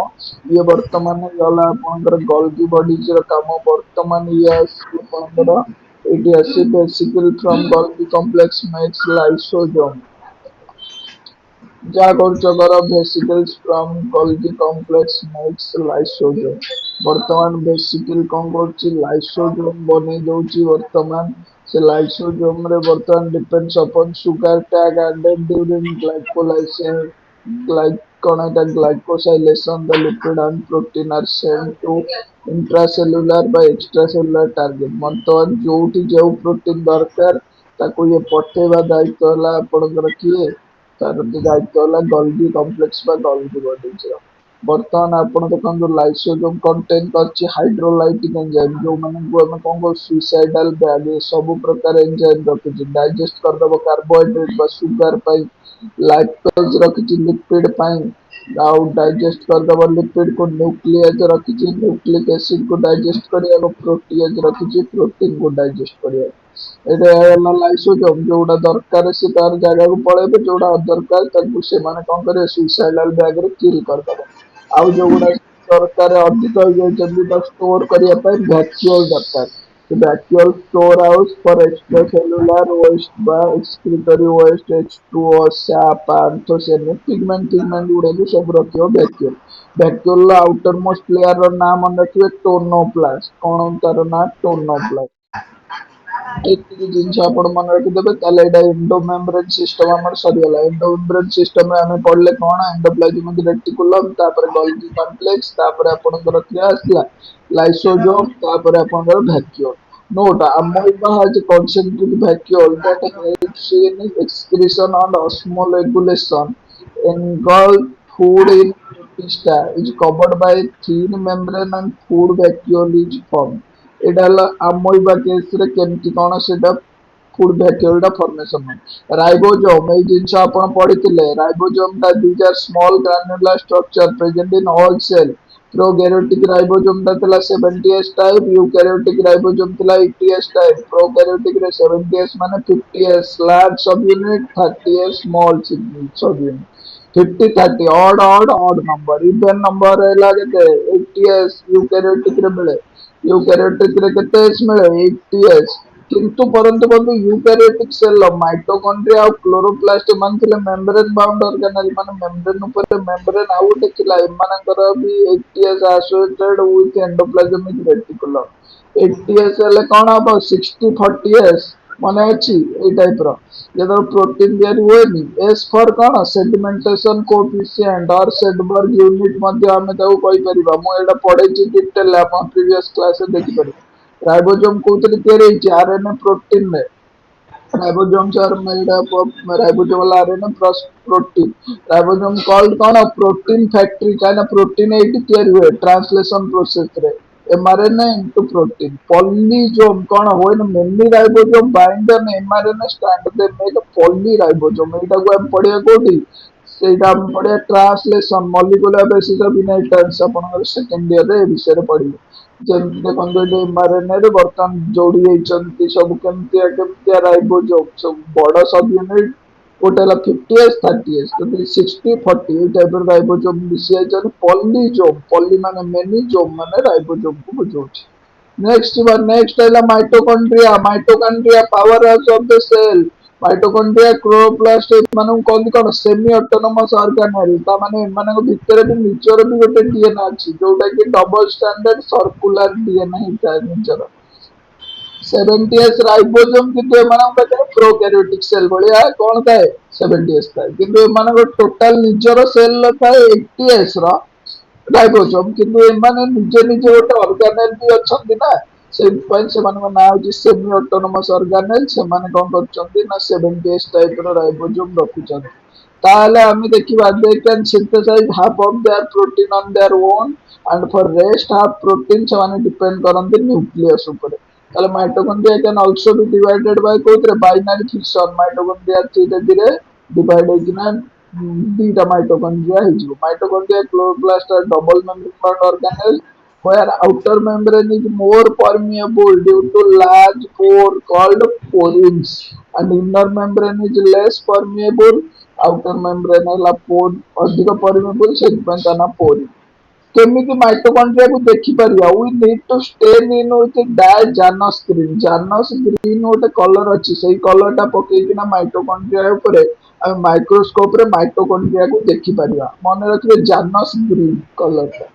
[SPEAKER 1] ଇଏ ବର୍ତ୍ତମାନ ଗଲା ଆପଣଙ୍କର ଗଲ୍ଗି ବଡିଜ ର କାମ ବର୍ତ୍ତମାନ ଇଏ ଆସିବ ଆପଣଙ୍କର ଏଇଠି ଆସି ବେସିକଲି ଫ୍ରମ ଗଲ୍ଗି କମ୍ପ୍ଲେକ୍ସ ମେକ୍ସ ଲାଇସୋଜୋମ ଯାହା କରୁଛ କର ଭେସିକଲ୍ସ ଫ୍ରମ ଗଲ୍ଗି କମ୍ପ୍ଲେକ୍ସ ମେକ୍ସ ଲାଇସୋଜୋମ ବର୍ତ୍ତମାନ ବେସିକଲି କଣ କରୁଛି ଲାଇସୋଜୋମ ବନେଇ ଦଉଛି ବର୍ତ୍ତମାନ ସେ ଲାଇସୋଜୋମ ରେ ବର୍ତ୍ତମାନ depends upon sugar tag added during glycolysis कौन है glycosylation the lipid and protein are sent to intracellular बा एक्स्ट्रासेलुलर टारगेट वर्तमान जोठी जो प्रोटीन दरकार ताको ये पठेवा दायित्व होला आपनकर किए तार दायित्व होला गल्गी कॉम्प्लेक्स बा गल्गी बॉडीज रो ବର୍ତ୍ତମାନ ଆପଣ ଦେଖନ୍ତୁ ଲାଇସୋଜୋମ କଣ୍ଟେନ୍ କରିଛି ହାଇଡ୍ରୋଲାଇଟିକ୍ ଏଞ୍ଜାଇମ୍ ଯୋଉମାନଙ୍କୁ ଆମେ କଣ କହୁ ସୁଇସାଇଡାଲ ବ୍ୟାଗ ସବୁ ପ୍ରକାର ଏଞ୍ଜାଇମ୍ ରଖିଛି ଡାଇଜେଷ୍ଟ କରିଦେବ କାର୍ବୋହାଇଡ୍ରେଟ୍ ବା ସୁଗାର ପାଇଁ ଲାକ୍ଟୋଜ ରଖିଛି ଲିପିଡ ପାଇଁ ଆଉ ଡାଇଜେଷ୍ଟ କରିଦେବ ଲିପିଡ କୁ ନ୍ୟୁକ୍ଲିଏଜ ରଖିଛି ନ୍ୟୁକ୍ଲିକ ଏସିଡ କୁ ଡାଇଜେଷ୍ଟ କରିବାକୁ ପ୍ରୋଟିଏଜ ରଖିଛି ପ୍ରୋଟିନ କୁ ଡାଇଜେଷ୍ଟ କରିବାକୁ ଏଇଟା ହେଲା ଲାଇସୋଜୋମ ଯୋଉଟା ଦରକାର ସେ ତାର ଜାଗାକୁ ପଳେଇବେ ଯୋଉଟା ଅଦରକାର ତାକୁ ସେମାନେ କଣ କରିବେ ସୁଇସାଇଡାଲ ବ୍ୟାଗ ରେ କିଲ୍ କରିଦେବ ଆଉ ଯୋଉଗୁଡା ଦରକାର ଅଧିକ ହେଇଯାଇଛନ୍ତି ତାକୁ ଷ୍ଟୋର କରିବା ପାଇଁ ଭ୍ୟାକ୍ୟୁଅଲ ଦରକାର ଭ୍ୟାକ୍ୟୁଅଲ ଷ୍ଟୋର ହାଉସ ଫର ଏକ୍ସଟ୍ରା ସେଲୁଲାର ୱେଷ୍ଟ ବା ଏକ୍ସକ୍ରିଟୋରୀ ୱେଷ୍ଟ H2O ସାପ ଆନ୍ଥୋସିଆନିନ ପିଗମେଣ୍ଟ ଗୁଡାକୁ ସବୁ ରଖିବ ଭ୍ୟାକ୍ୟୁଅଲ ଭ୍ୟାକ୍ୟୁଅଲ ର ଆଉଟର ମୋଷ୍ଟ ଲେୟାର ର ନାଁ ମନେ ରଖିବେ ଟୋନୋପ୍ଲାଷ୍ଟ କଣ ତାର ନାଁ ଟୋନୋପ୍ଲାଷ୍ଟ ଏତିକି ଜିନିଷ ଆପଣ ମନେ ରଖିଦେବେ ତାହେଲେ ଏଇଟା ଏଣ୍ଡୋମେମ୍ବ୍ରେନ ସିଷ୍ଟମ ଆମର ସରିଗଲା ଏଣ୍ଡୋମେମ୍ବ୍ରେନ ସିଷ୍ଟମ ରେ ଆମେ ପଢିଲେ କଣ ଏଣ୍ଡୋପ୍ଲାଜମିକ ରେଟିକୁଲମ ତାପରେ ଗଲ୍ଗି କମ୍ପ୍ଲେକ୍ସ ତାପରେ ଆପଣଙ୍କର କିଏ ଆସିଲା ଲାଇସୋଜୋମ ତାପରେ ଆପଣଙ୍କର ଭ୍ୟାକ୍ୟୁଅଲ note amoeba has a concentric vacuole that helps in excretion and osmoregulation engulf food in protista is covered by thin membrane and food vacuole is formed ଏଇଟା ହେଲା ଆମୋଇବା କେସରେ କେମିତି କଣ ସେଟା ଫୁଡ ଭ୍ୟାକ୍ୟୁଅଲ ଟା ଫର୍ମେସନ ରାଇବୋଜୋମ ଏଇ ଜିନିଷ ଆପଣ ପଢିଥିଲେ ରାଇବୋଜୋମ ଟା these are small granular structure present in all cell prokaryotic ribosome टा थिला 70s टाइप, यूकैरियोटिक राइबोसोम थिला 80s टाइप। प्रोकैरियोटिक रे 70s माने 50s लार्ज सब यूनिट, 30s स्मॉल सब unit. 50 30 odd number, even number रहला केते 80s यूकैरियोटिक रे मिले। यूकैरियोटिक रे केते एस मिले 80s। किंतु परंतु बंधु यूकैरियोटिक सेल माइटोकॉन्ड्रिया और क्लोरोप्लास्ट मान थिले मेम्ब्रेन बाउंड ऑर्गेनेल, माने मेम्ब्रेन ऊपर मेम्ब्रेन आउ गोटे थिला एमानकर भी 80s associated with endoplasmic reticulum. 80s हेले कोन हबो 60 40s माने अछि ए टाइप रो। जदर प्रोटीन तयारी होएनी, एस फॉर कोन सेडिमेंटेशन कोएफिशिएंट और सेडबर्ग यूनिट मध्ये हमें ताऊ कहि परिबा। मु एटा पढैछि डिटेल आपण प्रीवियस क्लास रे देखि परिबा। राइबोसोम कोउतरे तयारी होइछि आरएनए प्रोटीन रे। Ribosomes are made up of ribosomal RNA plus protein. Ribosome called कौन प्रोटीन फैक्ट्री, काना प्रोटीन एटी तयारी हुए ट्रांसलेशन प्रोसेस रे एमआरएनए इनटू प्रोटीन। पॉलीजोम कौन होय न many ribosome bind an mRNA strand they make poly ribosome. एटा को हम पढिया कोठी सेटा हम पढिया translation molecular basis of inheritance आपन सेकंड ईयर रे ए विषय रे पढिबे। ଯେମିତି ଦେଖନ୍ତୁ ଏଠି ଏମଆରଏନଏ ବର୍ତ୍ତମାନ ଯୋଡି ହେଇଛନ୍ତି ସବୁ କେମିତିଆ କେମିତିଆ ରାଇବୋଜୋମ ସବୁ ବଡ ସବ ୟୁନିଟ ଗୋଟେ ହେଲା 50s 30s ଯଦି 60 40 ଏଇ ଟାଇପର ରାଇବୋଜୋମ ମିଶି ଯାଇଛନ୍ତି। ପଲିଜୋମ ପଲି ମାନେ ମେନି ଜୋମ ମାନେ ରାଇବୋଜୋମକୁ ବୁଝଉଛି। नेक्स्ट है mitochondria. Mitochondria power house of the cell. Mitochondria chloroplast मानू कहली कौन सेमी ऑटोनोमस ऑर्गेनेल। ता माने एमानक भितर भी निजर भी गोटे डीएनए अछि जोटा कि डबल स्टैंडर्ड सर्कुलर डीएनए हिता निजर। 70s राइबोसोम किंतु एमानक पाखरे प्रोकैरियोटिक सेल भलिया कोन थाए 70s थाए किंतु एमानक टोटल निजर सेल थाए 80s रो राइबोसोम किंतु एमाने निजे निजे गोटे ऑर्गेनेल भी अछंती ना सेइपय सेमानक ना होची सेमी ऑटोनोमस ऑर्गेनेल। सेमाने कोन करचंती ना 70s टाइप रो राइबोसोम रखुचंती। ताहले हमें देखिबा they can synthesise half of their protein on their own and for rest half protein सेमाने डिपेंड करंती न्यूक्लियस ऊपर। ताहले mitochondria can also be divided by कोथरे बाइनरी फिशन। माइटोकॉन्ड्रिया धीरे धीरे डिवाइड होइकिना दुईटा माइटोकॉन्ड्रिया हिजिबो। Mitochondria chloroplast are double membrane organelle where outer membrane is more permeable due to large pore called porins and inner membrane is less permeable। outer membrane है pore अधिक permeable से ना porin. केमिति mitochondria को देखि परिया we need to stay in with dye Janus green. Janus green गोटे colour अछि सेही कलर टा पके किना माइटोकॉन्ड्रिया ऊपर हम माइक्रोस्कोप रे माइटोकॉन्ड्रिया को देखि परिया। माने रखिबे जानस ग्रीन कलर टा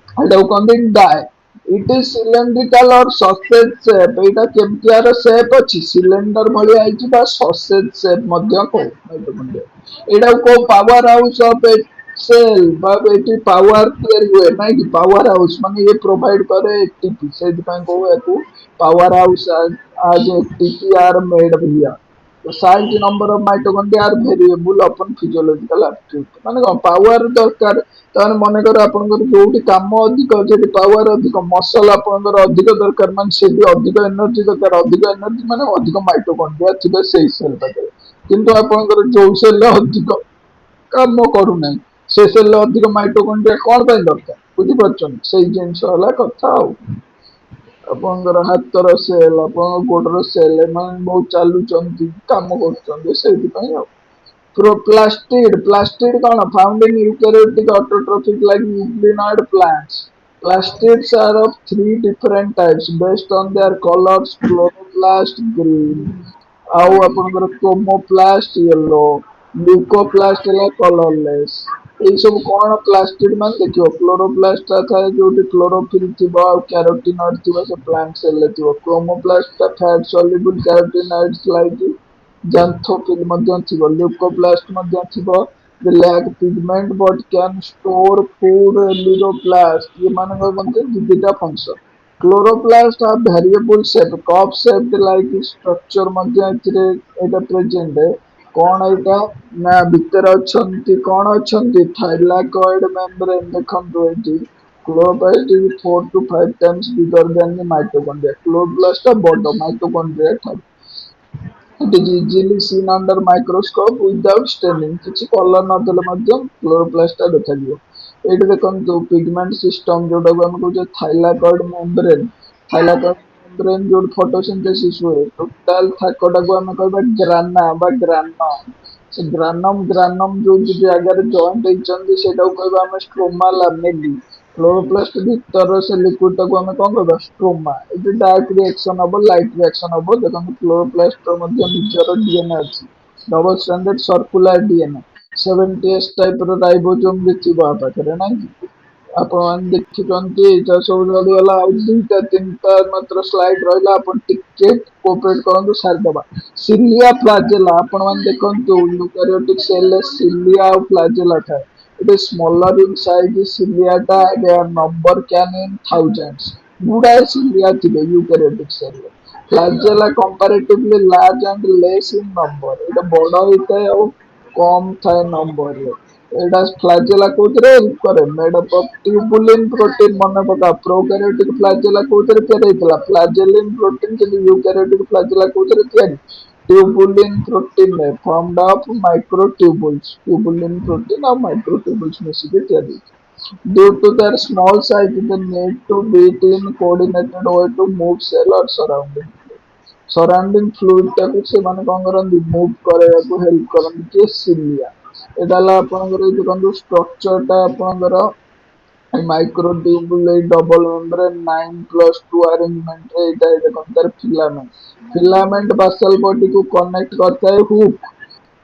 [SPEAKER 1] एटा कहते डाय। इट इज सिलिंड्रिकल और सॉसेज शेप। एटा केमतियार शेप अछि सिलेंडर भलिया आइछि बा सॉसेज शेप मध्य को माइटोकॉन्ड्रिया। एटा को power house of a cell बा एटी पावर तयारी हुए ना कि पावर हाउस माने ये प्रोवाइड करे एटीपी से को याकू पावर हाउस आज एटीपी आर मेड भलिया। The size number of mitochondria are variable upon physiological activity। माने पावर दरकार तार मने कर आपनकर जोटी काम अधिक जेटी पावर अधिक मसल आपनकर अधिक दरकार माने से भी अधिक एनर्जी दरकार। अधिक एनर्जी माने अधिक माइटोकॉन्ड्रिया थिबे सेही सेल पाके किंतु आपनकर जो सेल अधिक काम करू नै से सेल अधिक माइटोकॉन्ड्रिया कोन पय दरकार बुझि परछन सेही जिंस वाला कथा। ଆପଣଙ୍କର ହାତର ସେଲ୍ ଆପଣଙ୍କ ଗୋଡର ସେଲ୍ ଏମାନେ ବହୁତ ଚାଲୁଛନ୍ତି କାମ କରୁଛନ୍ତି ସେଇଥିପାଇଁ ଆଉ। ପ୍ଲାଷ୍ଟିଡ ପ୍ଲାଷ୍ଟିଡ କଣ found in eukaryotic autotrophic like nucleoid plants. Plastids are of three different types based on their colors। chloroplast green ଆଉ ଆପଣଙ୍କର क्रोमोप्लास्ट येलो ल्यूकोप्लास्ट ହେଲା कलरलेस। ଏଇ ସବୁ କଣ ପ୍ଲାଷ୍ଟିଡ ମାନେ ଦେଖିବ କ୍ଲୋରୋପ୍ଲାଷ୍ଟ ଥାଏ ଯୋଉଠି କ୍ଲୋରୋଫିଲ ଥିବ ଆଉ କ୍ୟାରୋଟିନଏଡ ଥିବ ସେ ପ୍ଲାଣ୍ଟ ସେଲ ରେ ଥିବ। କ୍ରୋମୋପ୍ଲାଷ୍ଟ ଟା ଫ୍ୟାଟ ସଲ୍ୟୁବଲ କ୍ୟାରୋଟିନଏଡ୍ସ ଲାଇକ ଜାନ୍ଥୋଫିଲ ମଧ୍ୟ ଥିବ। ଲ୍ୟୁकोप्लास्ट ମଧ୍ୟ ଥିବ। the lack pigment but can store food। ଲିରୋପ୍ଲାଷ୍ଟ ଏମାନଙ୍କର ମଧ୍ୟ ଦୁଇଟା function. Chloroplast have variable shape cup shaped like structure ମଧ୍ୟ ଏଥିରେ ଏଇଟା ପ୍ରେଜେଣ୍ଟ। କଣ ଏଇଟା ନା ଭିତରେ ଅଛନ୍ତି କଣ ଅଛନ୍ତି ଥାଇଲାକଏଡ मेम्ब्रेन ଦେଖନ୍ତୁ ଏଠି chloroplast is 4 to 5 times bigger than the mitochondria। Chloroplast ଟା ବଡ ମାଇଟୋକଣ୍ଡ୍ରିଆ ଠାରୁ। it is easily seen under microscope without staining। କିଛି କଲର ନଦେଲେ ମଧ୍ୟ କ୍ଲୋରୋପ୍ଲାଷ୍ଟ ଟା ଦେଖାଯିବ। ଏଇଠି ଦେଖନ୍ତୁ ପିଗମେଣ୍ଟ ସିଷ୍ଟମ ଯୋଉଟାକୁ ଆମେ କହୁଛେ ଥାଇଲାକଏଡ ମେମ୍ବ୍ରେନ। ଥାଇଲାକଏଡ ମେମ୍ବ୍ରେନ ଯୋଉଠି ଫଟୋସିନ୍ଥେସିସ୍ ହୁଏ ଟୋଟାଲ ଥାକଟାକୁ ଆମେ କହିବା ଗ୍ରାନା ବା ଗ୍ରାନମ। ସେ ଗ୍ରାନମ ଯୋଉ ଜାଗାରେ ଜଏଣ୍ଟ ହେଇଛନ୍ତି ସେଇଟାକୁ କହିବା ଆମେ ଷ୍ଟ୍ରୋମା ଲାମେଲି। କ୍ଲୋରୋପ୍ଲାଷ୍ଟ ଭିତର ସେ ଲିକ୍ୱିଡ ଟାକୁ ଆମେ କଣ କହିବା ଷ୍ଟ୍ରୋମା। ଏଠି ଡାର୍କ ରିଆକ୍ସନ ହବ ଲାଇଟ ରିଆକ୍ସନ ହବ। ଦେଖନ୍ତୁ କ୍ଲୋରୋପ୍ଲାଷ୍ଟର ମଧ୍ୟ ନିଜର ଡିଏନଏ ଅଛି। Double stranded circular DNA 70S ଟାଇପର ରାଇବୋଜୋମ ବି ଥିବ ଆ ପାଖରେ ନାଇଁ କି? ଆପଣମାନେ ଦେଖିଛନ୍ତି ଏଇଟା ସବୁ ସରିଗଲା ଆଉ ଦୁଇଟା ତିନିଟା ମାତ୍ର ସ୍ଲାଇଡ୍ ରହିଲା ଆପଣ ଟିକେ କୋଅପରେଟ କରନ୍ତୁ ସାରିଦବା। ସିଲିଆ ଫ୍ଲାଜେଲା ଆପଣମାନେ ଦେଖନ୍ତୁ ୟୁକାରିଓଟିକ ସେଲରେ ସିଲିଆ ଆଉ ଫ୍ଲାଜେଲା ଥାଏ। It is smaller in size, ciliata, they are number can in thousands. ଗୁଡାଏ cilia ଥିବେ eukaryotic cell ରେ। Flagella comparatively large and less in number. ଏଇଟା ବଡ ହେଇଥାଏ ଆଉ କମ ଥାଏ ନମ୍ବରରେ। ଏଇଟା flagella କୋଉଥିରେ ହେଲ୍ପ କରେ made up of tubulin protein ମନେ ପକାଅ prokaryotic flagella କୋଉଥିରେ ତିଆରି ହେଇଥିଲା flagellin protein କିନ୍ତୁ eukaryotic flagella କୋଉଥିରେ ତିଆରି tubulin protein formed of microtubules tubulin protein और microtubules ମିଶିକି ତିଆରି due to their small size they need to beat in coordinated way to move cell or surrounding fluid ଟାକୁ ସେମାନେ କଣ କରନ୍ତି ମୁଭ୍ କରାଇବାକୁ ହେଲ୍ପ କରନ୍ତି କିଏ ସିଲିଆ। ଏଇଟା ହେଲା ଆପଣଙ୍କର ଏଇ ଦେଖନ୍ତୁ ଷ୍ଟ୍ରକ୍ଚରଟା ଆପଣଙ୍କର ମାଇକ୍ରୋଟ୍ୟୁବୁଲ ଏଇ ଡବଲ ମେମ୍ବ୍ରେନ 9+2 ଆରେଞ୍ଜମେଣ୍ଟରେ ଏଇଟା ଦେଖନ୍ତୁ ତାର ଫିଲାମେଣ୍ଟ ବାସଲ ବଡିକୁ କନେକ୍ଟ କରିଥାଏ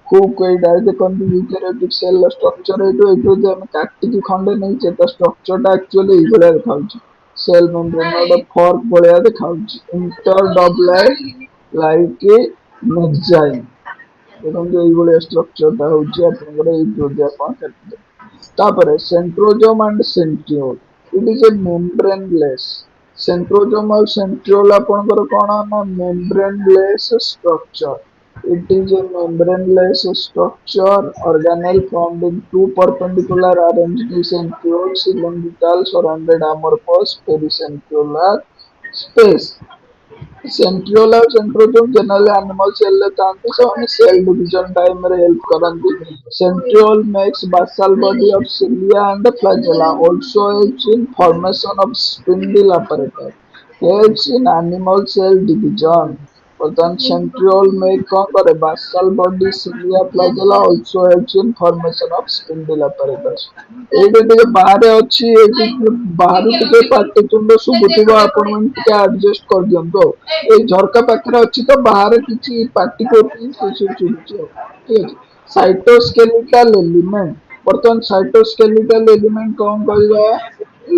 [SPEAKER 1] ହୁକ୍ ଏଇଟା ଦେଖନ୍ତୁ ୟୁକାରିଓଟିକ ସେଲର ଷ୍ଟ୍ରକ୍ଚର ଏଇଠୁ ଯଦି ଆମେ କାଟିକି ଖଣ୍ଡେ ନେଇଛେ ତା ଷ୍ଟ୍ରକ୍ଚରଟା ଆକ୍ଚୁଆଲି ଏଇଭଳିଆ ଦେଖାଯାଉଛି। ସେଲ ମେମ୍ବ୍ରେନ ଗୋଟେ ଫର୍କ ଭଳିଆ ଦେଖାଯାଉଛି ଇଣ୍ଟର ଡବଲେଟ ଲାଇକ ମେଜାଇନ। ଦେଖନ୍ତୁ ଏଇଭଳିଆ ଷ୍ଟ୍ରକ୍ଚରଟା ହଉଛି ଆପଣଙ୍କର ଏଇଠୁ ଯଦି ଆପଣ କାଟିଦେବେ। ତାପରେ ସେଣ୍ଟ୍ରୋଜୋମ ଆଣ୍ଡ ସେଣ୍ଟ୍ରିଓଲ ଇଟ୍ ଇଜ ଏ ମେମ୍ବ୍ରେନଲେସ୍। ସେଣ୍ଟ୍ରୋଜୋମ ଆଉ ସେଣ୍ଟ୍ରିଓଲ ଆପଣଙ୍କର କଣ ନା ମେମ୍ବ୍ରେନଲେସ୍ structure. It is a membraneless structure organelle formed in two perpendicular arranged centrioles cylindrical surrounded amorphous pericentriolar space. Centriole और सेंट्रोजोम जनरली एनिमल सेल रे थांती ସେମାନେ ସେଲ ଡିଭିଜନ ଟାଇମ ରେ ହେଲ୍ପ କରନ୍ତି। ସେंट्रियोल makes basal body of cilia and flagella also helps in formation of spindle apparatus helps in animal cell division। ବର୍ତ୍ତମାନ ସେंट्रियोल make କଣ କରେ basal body cilia flagella also helps in formation of spindle apparatus। ଏଇଟା ଟିକେ ବାହାରେ ଅଛି ଏଇଠି ବାହାରୁ ଟିକେ ପାଟିତୁଣ୍ଡ ଶୁଭୁଥିବ ଆପଣ ମାନେ ଟିକେ ଆଡଜଷ୍ଟ କରିଦିଅନ୍ତୁ ଆଉ। ଏଇ ଝରକା ପାଖରେ ଅଛି ତ ବାହାରେ କିଛି ପାଟି କରୁଛନ୍ତି ସେ ସବୁ ଶୁଭୁଛି ଆଉ ଠିକ ଅଛି। ସାଇଟୋସ୍କେଲିଟାଲ ଏଲିମେଣ୍ଟ ବର୍ତ୍ତମାନ ସାଇଟୋସ୍କେଲିଟାଲ ଏଲିମେଣ୍ଟ କଣ କହିବା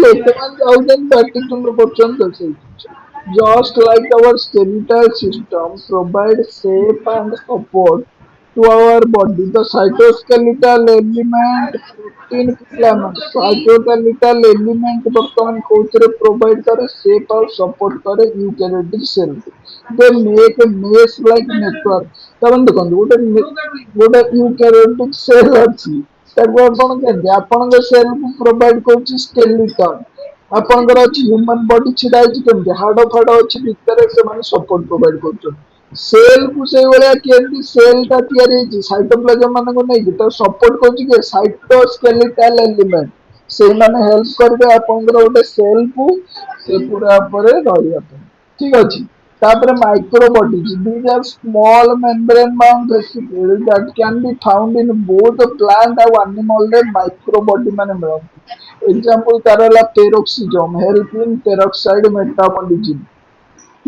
[SPEAKER 1] ଲୋକମାନେ ଯାଉଛନ୍ତି ପାଟିତୁଣ୍ଡ କରୁଛନ୍ତି ତ ସେଇ ଜିନିଷ। Just like our skeletal system provide shape and support to our body, the cytoskeletal element protein filament cytoskeletal element ବର୍ତ୍ତମାନ କୋଉଥିରେ provide କରେ shape ଆଉ support କରେ eukaryotic cell କୁ। They make a mesh like network। ତାମାନେ ଦେଖନ୍ତୁ ଗୋଟେ eukaryotic cell ଅଛି ତାକୁ ଆପଣ କେମିତି ଆପଣଙ୍କ ସେଲ୍ କୁ ପ୍ରୋଭାଇଡ କରୁଛି skeleton। ଆପଣଙ୍କର ଅଛି ହ୍ୟୁମାନ ବଡି ଛିଡା ହେଇଛି କେମିତି ହାଡ ଫାଡ ଅଛି ଭିତରେ ସେମାନେ ସପୋର୍ଟ ପ୍ରୋଭାଇଡ କରୁଛନ୍ତି। ସେଲ କୁ ସେଇଭଳିଆ କେମିତି ସେଲ ଟା ତିଆରି ହେଇଛି ସାଇଟୋପ୍ଲାଜମ ମାନଙ୍କୁ ନେଇକି ତ ସପୋର୍ଟ କରୁଛି କି ସାଇଟୋସ୍କେଲିଟାଲ ଏଲିମେଣ୍ଟ। ସେଇମାନେ ହେଲ୍ପ କରିବେ ଆପଣଙ୍କର ଗୋଟେ ସେଲ କୁ ସେ ପୁରା ଉପରେ ରହିବା ପାଇଁ ଠିକ ଅଛି। ତାପରେ micro bodies these are small membrane bound vesicles that can be found in both plant ଆଉ animal ରେ ମାଇକ୍ରୋ ବଡି ମାନେ ମିଳନ୍ତି। ଏକ୍ସାମ୍ପଲ ତାର ହେଲା peroxisome help in peroxide metabolism।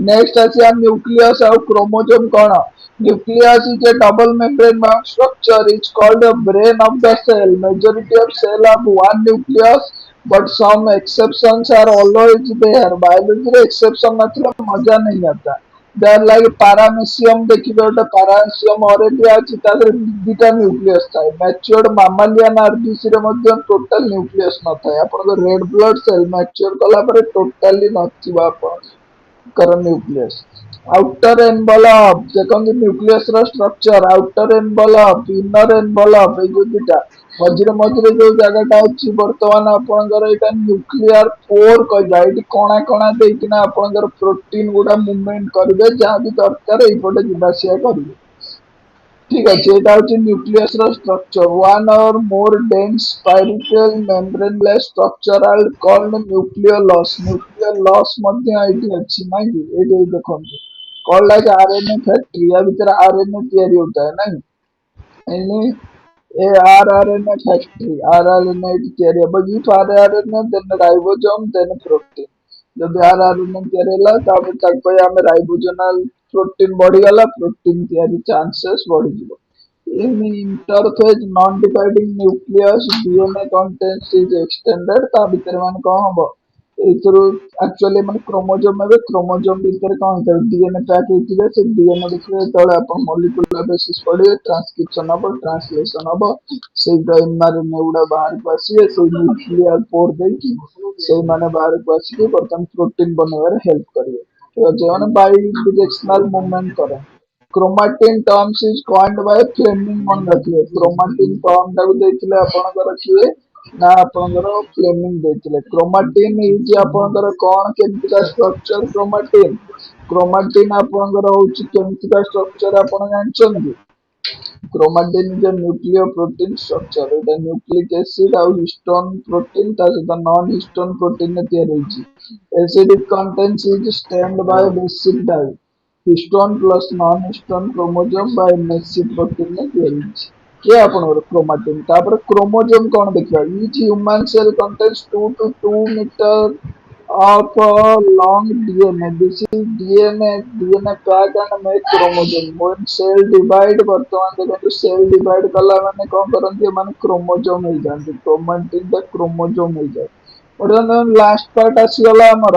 [SPEAKER 1] Next ଆସିବା न्यूक्लियस ଆଉ क्रोमोसोम कौन nucleus is A double membrane bound structure is called the brain of the cell majority of cell have one nucleus but some exceptions are always there biology रे exception नथिले मजा नहीं आता। they are like paramecium देखिए गोटे paramecium Arabia अछि तादर दिटा nucleus थाए matured मामालियन RBC रे ମଧ୍ୟ टोटल न्यूक्लियस न थाए आपन रेड ब्लड सेल मैच्योर कला पर टोटली नथिबा आपण कर न्यूक्लियस। आउटर एनवलप देखंतु न्यूक्लियस रो structure outer envelope inner envelope ए जो दिटा मझिरे जो जगहटा अछि वर्तमान आपनकर एटा न्यूक्लियर पोर कहबा एटी कणा कणा देकिना आपनकर प्रोटीन गुडा मूवमेंट करिवे जहाँ भी दरकार एपटे जिबासिया करिवे ठीक अच्छे এটা হচ্ছে নিউক্লিয়াস র structure one or more dense spiral membraneless structure are called nucleolus মধ্যে এটি ଅଛି ନାଇଁ କି ଏଇଠି ଦେଖନ୍ତୁ କଲ୍ ଲାଇକ୍ आरएनए फैक्ट्री या ଭିତରେ आरएनए ତିଆରି होता है ନାଇଁ any A rRNA factory rRNA ତିଆରି ହେବ if rRNA then ribosome then protein जब आरआरएनए ତିଆରି ହେଲା ତାପରେ ତାକୁ ପାଇଁ ଆମେ ରାଇବୋଜୋନାଲ प्रोटीन बढ़ीगला प्रोटीन ତିଆରି chances बढ़ीଯିବ in interphase non-dividing nucleus DNA content is extended ତା ଭିତରେ ମାନେ କଣ ହବ ଏଇଥିରୁ ଆକ୍ଚୁଆଲି ମାନେ କ୍ରୋମୋଜୋମ ଏବେ କ୍ରୋମୋଜୋମ ଭିତରେ କଣ ହେଇଥାଏ ଡିଏନଏ ପ୍ୟାକ୍ ହେଇଥିବେ ସେ ଡିଏନଏ ଭିତରେ ଯେତେବେଳେ ଆପଣ ମଲିକୁଲାର ବେସିସ୍ ପଢିବେ ଟ୍ରାନ୍ସକ୍ରିପ୍ସନ ହବ ଟ୍ରାନ୍ସଲେସନ ହବ ସେଇଟା ଏମଆରଏନଏ ଗୁଡା ବାହାରକୁ ଆସିବେ ସେଇ ନ୍ୟୁକ୍ଲିୟର ପୋର ଦେଇକି ସେଇମାନେ ବାହାରକୁ ଆସିକି ବର୍ତ୍ତମାନ ପ୍ରୋଟିନ ବନେଇବାରେ ହେଲ୍ପ କରିବେ ଠିକ ଅଛି ମାନେ ବାଇ ଡିରେକ୍ସନାଲ ମୁଭମେଣ୍ଟ କରେ chromatin terms is coined by Fleming मन रखिए क्रोमाटिन टर्म टाକୁ ଦେଇଥିଲେ ଆପଣଙ୍କର କିଏ ନା ଆପଣଙ୍କର फ्लेमिंग ଦେଇଥିଲେ क्रोमाटिन इज ଆପଣଙ୍କର କଣ କେମିତିକା ଷ୍ଟ୍ରକ୍ଚର କ୍ରୋମାଟିନ ଆପଣଙ୍କର ହଉଛି କେମିତିକା ଷ୍ଟ୍ରକ୍ଚର ଆପଣ ଜାଣିଛନ୍ତି chromatin is a nuclear protein structure एटा न्यूक्लिक एसिड और हिस्टोन प्रोटीन ता सहित नॉन हिस्टोन प्रोटीन ने तैयार होइछि acidic contents is stand by basic dye histone plus non histone chromosome by मेसी प्रोटीन ने तैयार होइछि के आपनकर क्रोमाटिन तापर क्रोमोसोम कोन देखिबा each human cell contains 2 to 2 meter of long DNA. This is DNA pack and make chromosome. When cell divide ବର୍ତ୍ତମାନ ଦେଖନ୍ତୁ cell divide କଲା ମାନେ କଣ କରନ୍ତି ଏମାନେ କ୍ରୋମୋଜୋମ ହେଇଯାନ୍ତି କ୍ରୋମାଟିନ୍ ଟା କ୍ରୋମୋଜୋମ ହେଇଯାଏ ବର୍ତ୍ତମାନ ଲାଷ୍ଟ ପାର୍ଟ ଆସିଗଲା ଆମର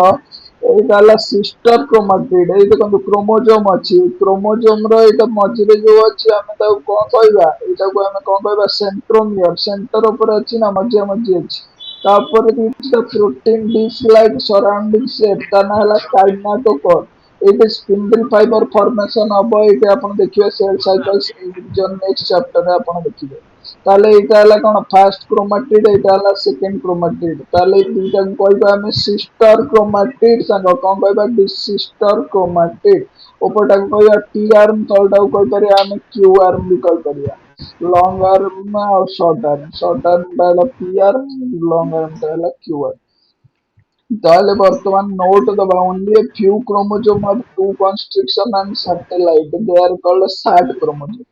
[SPEAKER 1] ଏଇଟା ହେଲା ସିଷ୍ଟର କ୍ରୋମାଟିଡ୍ ଏଇ ଦେଖନ୍ତୁ କ୍ରୋମୋଜୋମ ଅଛି କ୍ରୋମୋଜୋମ ର ଏଇଟା ମଝିରେ ଯୋଉ ଅଛି ଆମେ ତାକୁ କଣ କହିବା ଏଇଟାକୁ ଆମେ କଣ କହିବା ସେଣ୍ଟ୍ରୋମିୟର ସେଣ୍ଟର ଉପରେ ଅଛି ନା ମଝିଆ ମଝି ଅଛି ତାପରେ କିଛି protein dish like surrounding set ତା ନା ହେଲା କାଇନାଟୋକର ଏଇଠି ସ୍ପିଣ୍ଡଲ ଫାଇबर ଫର୍ମେସନ ହବ ଏଇଠି ଆପଣ ଦେଖିବେ cell cycle cell division next ଚାପ୍ଟରରେ ଆପଣ ଦେଖିବେ ତାହେଲେ ଏଇଟା ହେଲା କଣ ଫାର୍ଷ୍ଟ କ୍ରୋମାଟିଡ୍ ଏଇଟା ହେଲା ସେକେଣ୍ଡ କ୍ରୋମାଟିଡ୍ ତାହେଲେ ଏଇ ଦୁଇଟାକୁ କହିବା ଆମେ ସିଷ୍ଟର କ୍ରୋମାଟିଡ୍ ସାଙ୍ଗ କଣ କହିବା ସିଷ୍ଟର କ୍ରୋମାଟିଡ୍ ଉପରଟାକୁ କହିବା ଟି ଆର୍ମ ତଳଟାକୁ କହିପାରିବା ଆମେ କ୍ୟୁ ଆର୍ମ ବି କହିପାରିବା लॉन्ग आर्म और शॉर्ट आर्म टा ହେଲା पी आर्म लॉन्ग आर्म टा ହେଲା क्यू आर्म ताले वर्तमान नोट दबा only a few chromosome have two constriction and satellite they are called sat chromosome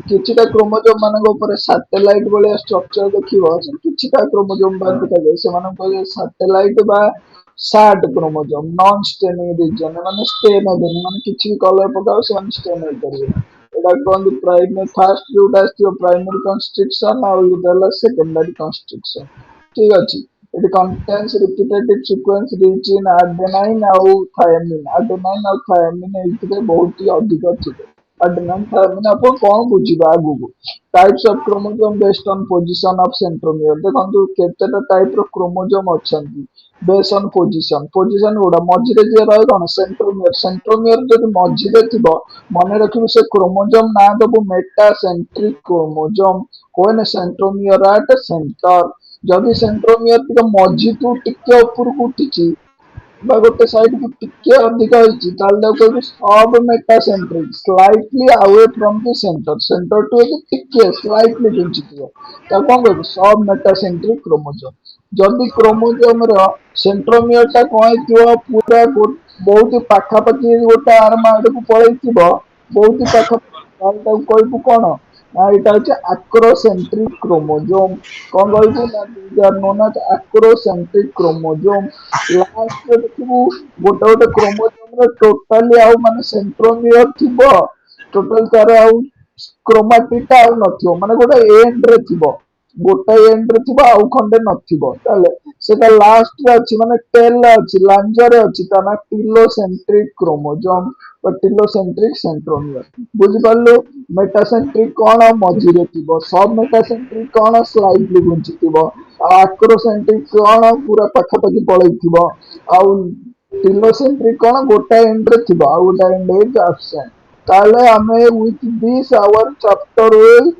[SPEAKER 1] किछिटा क्रोमोजोम मानक ऊपर सैटेलाइट भलिया स्ट्रक्चर देखिबो किछिटा क्रोमोजोम बा देखा से मानक कहले सैटेलाइट बा sat chromosome non staining region माने स्टेन हेबेनी माने किछि कलर पकाओ से माने स्टेन हे करिवे एटा कोन प्राइमरी फर्स्ट जोटा आस्थियो प्राइमरी कंस्ट्रक्शन और इधरला सेकेंडरी कंस्ट्रक्शन ठीक अछि it contains repetitive sequence rich in adenine और थायमिन एथिरे बहुत ही अधिक थिबे adenine थायमिन अपन कोन बुझिबा आगु types of chromosome based on position of centromere देखंतु केतेटा टाइप रो क्रोमोसोम अछंती बेस्ड ऑन पोजीशन गुडा मझिरे जे रहे कोन सेंट्रोमियर जदि मझिरे थिबो मने रखिबो से क्रोमोसोम ना दबो मेटासेंट्रिक क्रोमोसोम कोन सेंट्रोमियर एट सेंटर जदि सेंट्रोमियर टिके मझी टू टिके ऊपर को उठिची बा गोटे साइड को टिके अधिक होइची ताल दाउ कहबो सब metacentric slightly away from the center to टिके स्लाइटली घिंचिथिबो ता कोन कहबो सब मेटासेंट्रिक क्रोमोसोम जदि क्रोमोसोम रो सेंट्रोमियर ता कहैथिबो पूरा बहुत पाखा पाखी गोटे आर्म आडକୁ पळैथिबो बहुत पाखा ताल दाउ कहबो कोन ना एटा होचे acrocentric chromosome कौन कहबो ना these are known as acrocentric chromosome last रे देखिबो गोटे गोटे क्रोमोसोम रे टोटली आउ माने सेंट्रोमियर थिबो टोटल तार आउ क्रोमाटिड टा आउ नथिबो माने गोटे एंड रे थिबो गोटे एंड रे थिबो आउ खंडे नथिबो ताले सेटा लास्ट रे अछि माने टेल रे अछि लांजर रे अछि ता ना टिलोसेंट्रिक क्रोमोसोम टिलोसेंट्रिक सेंट्रोमियर बुझि पालो मेटासेंट्रिक कौन मझिरे थिबो सब मेटासेंट्रिक कौन स्लाइटली घुंचिथिबो आक्रोसेंट्रिक कौन पूरा पाखापाखि पळैथिबो आउ टिलोसेंट्रिक कौन गोटा एंड रे थिबो आउ गोटा एंड इज एब्सेंट ताले हमें with this our chapter will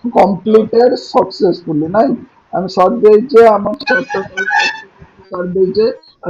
[SPEAKER 1] completed successfully नाइ हम सर देइचे हम चैप्टर सर देइचे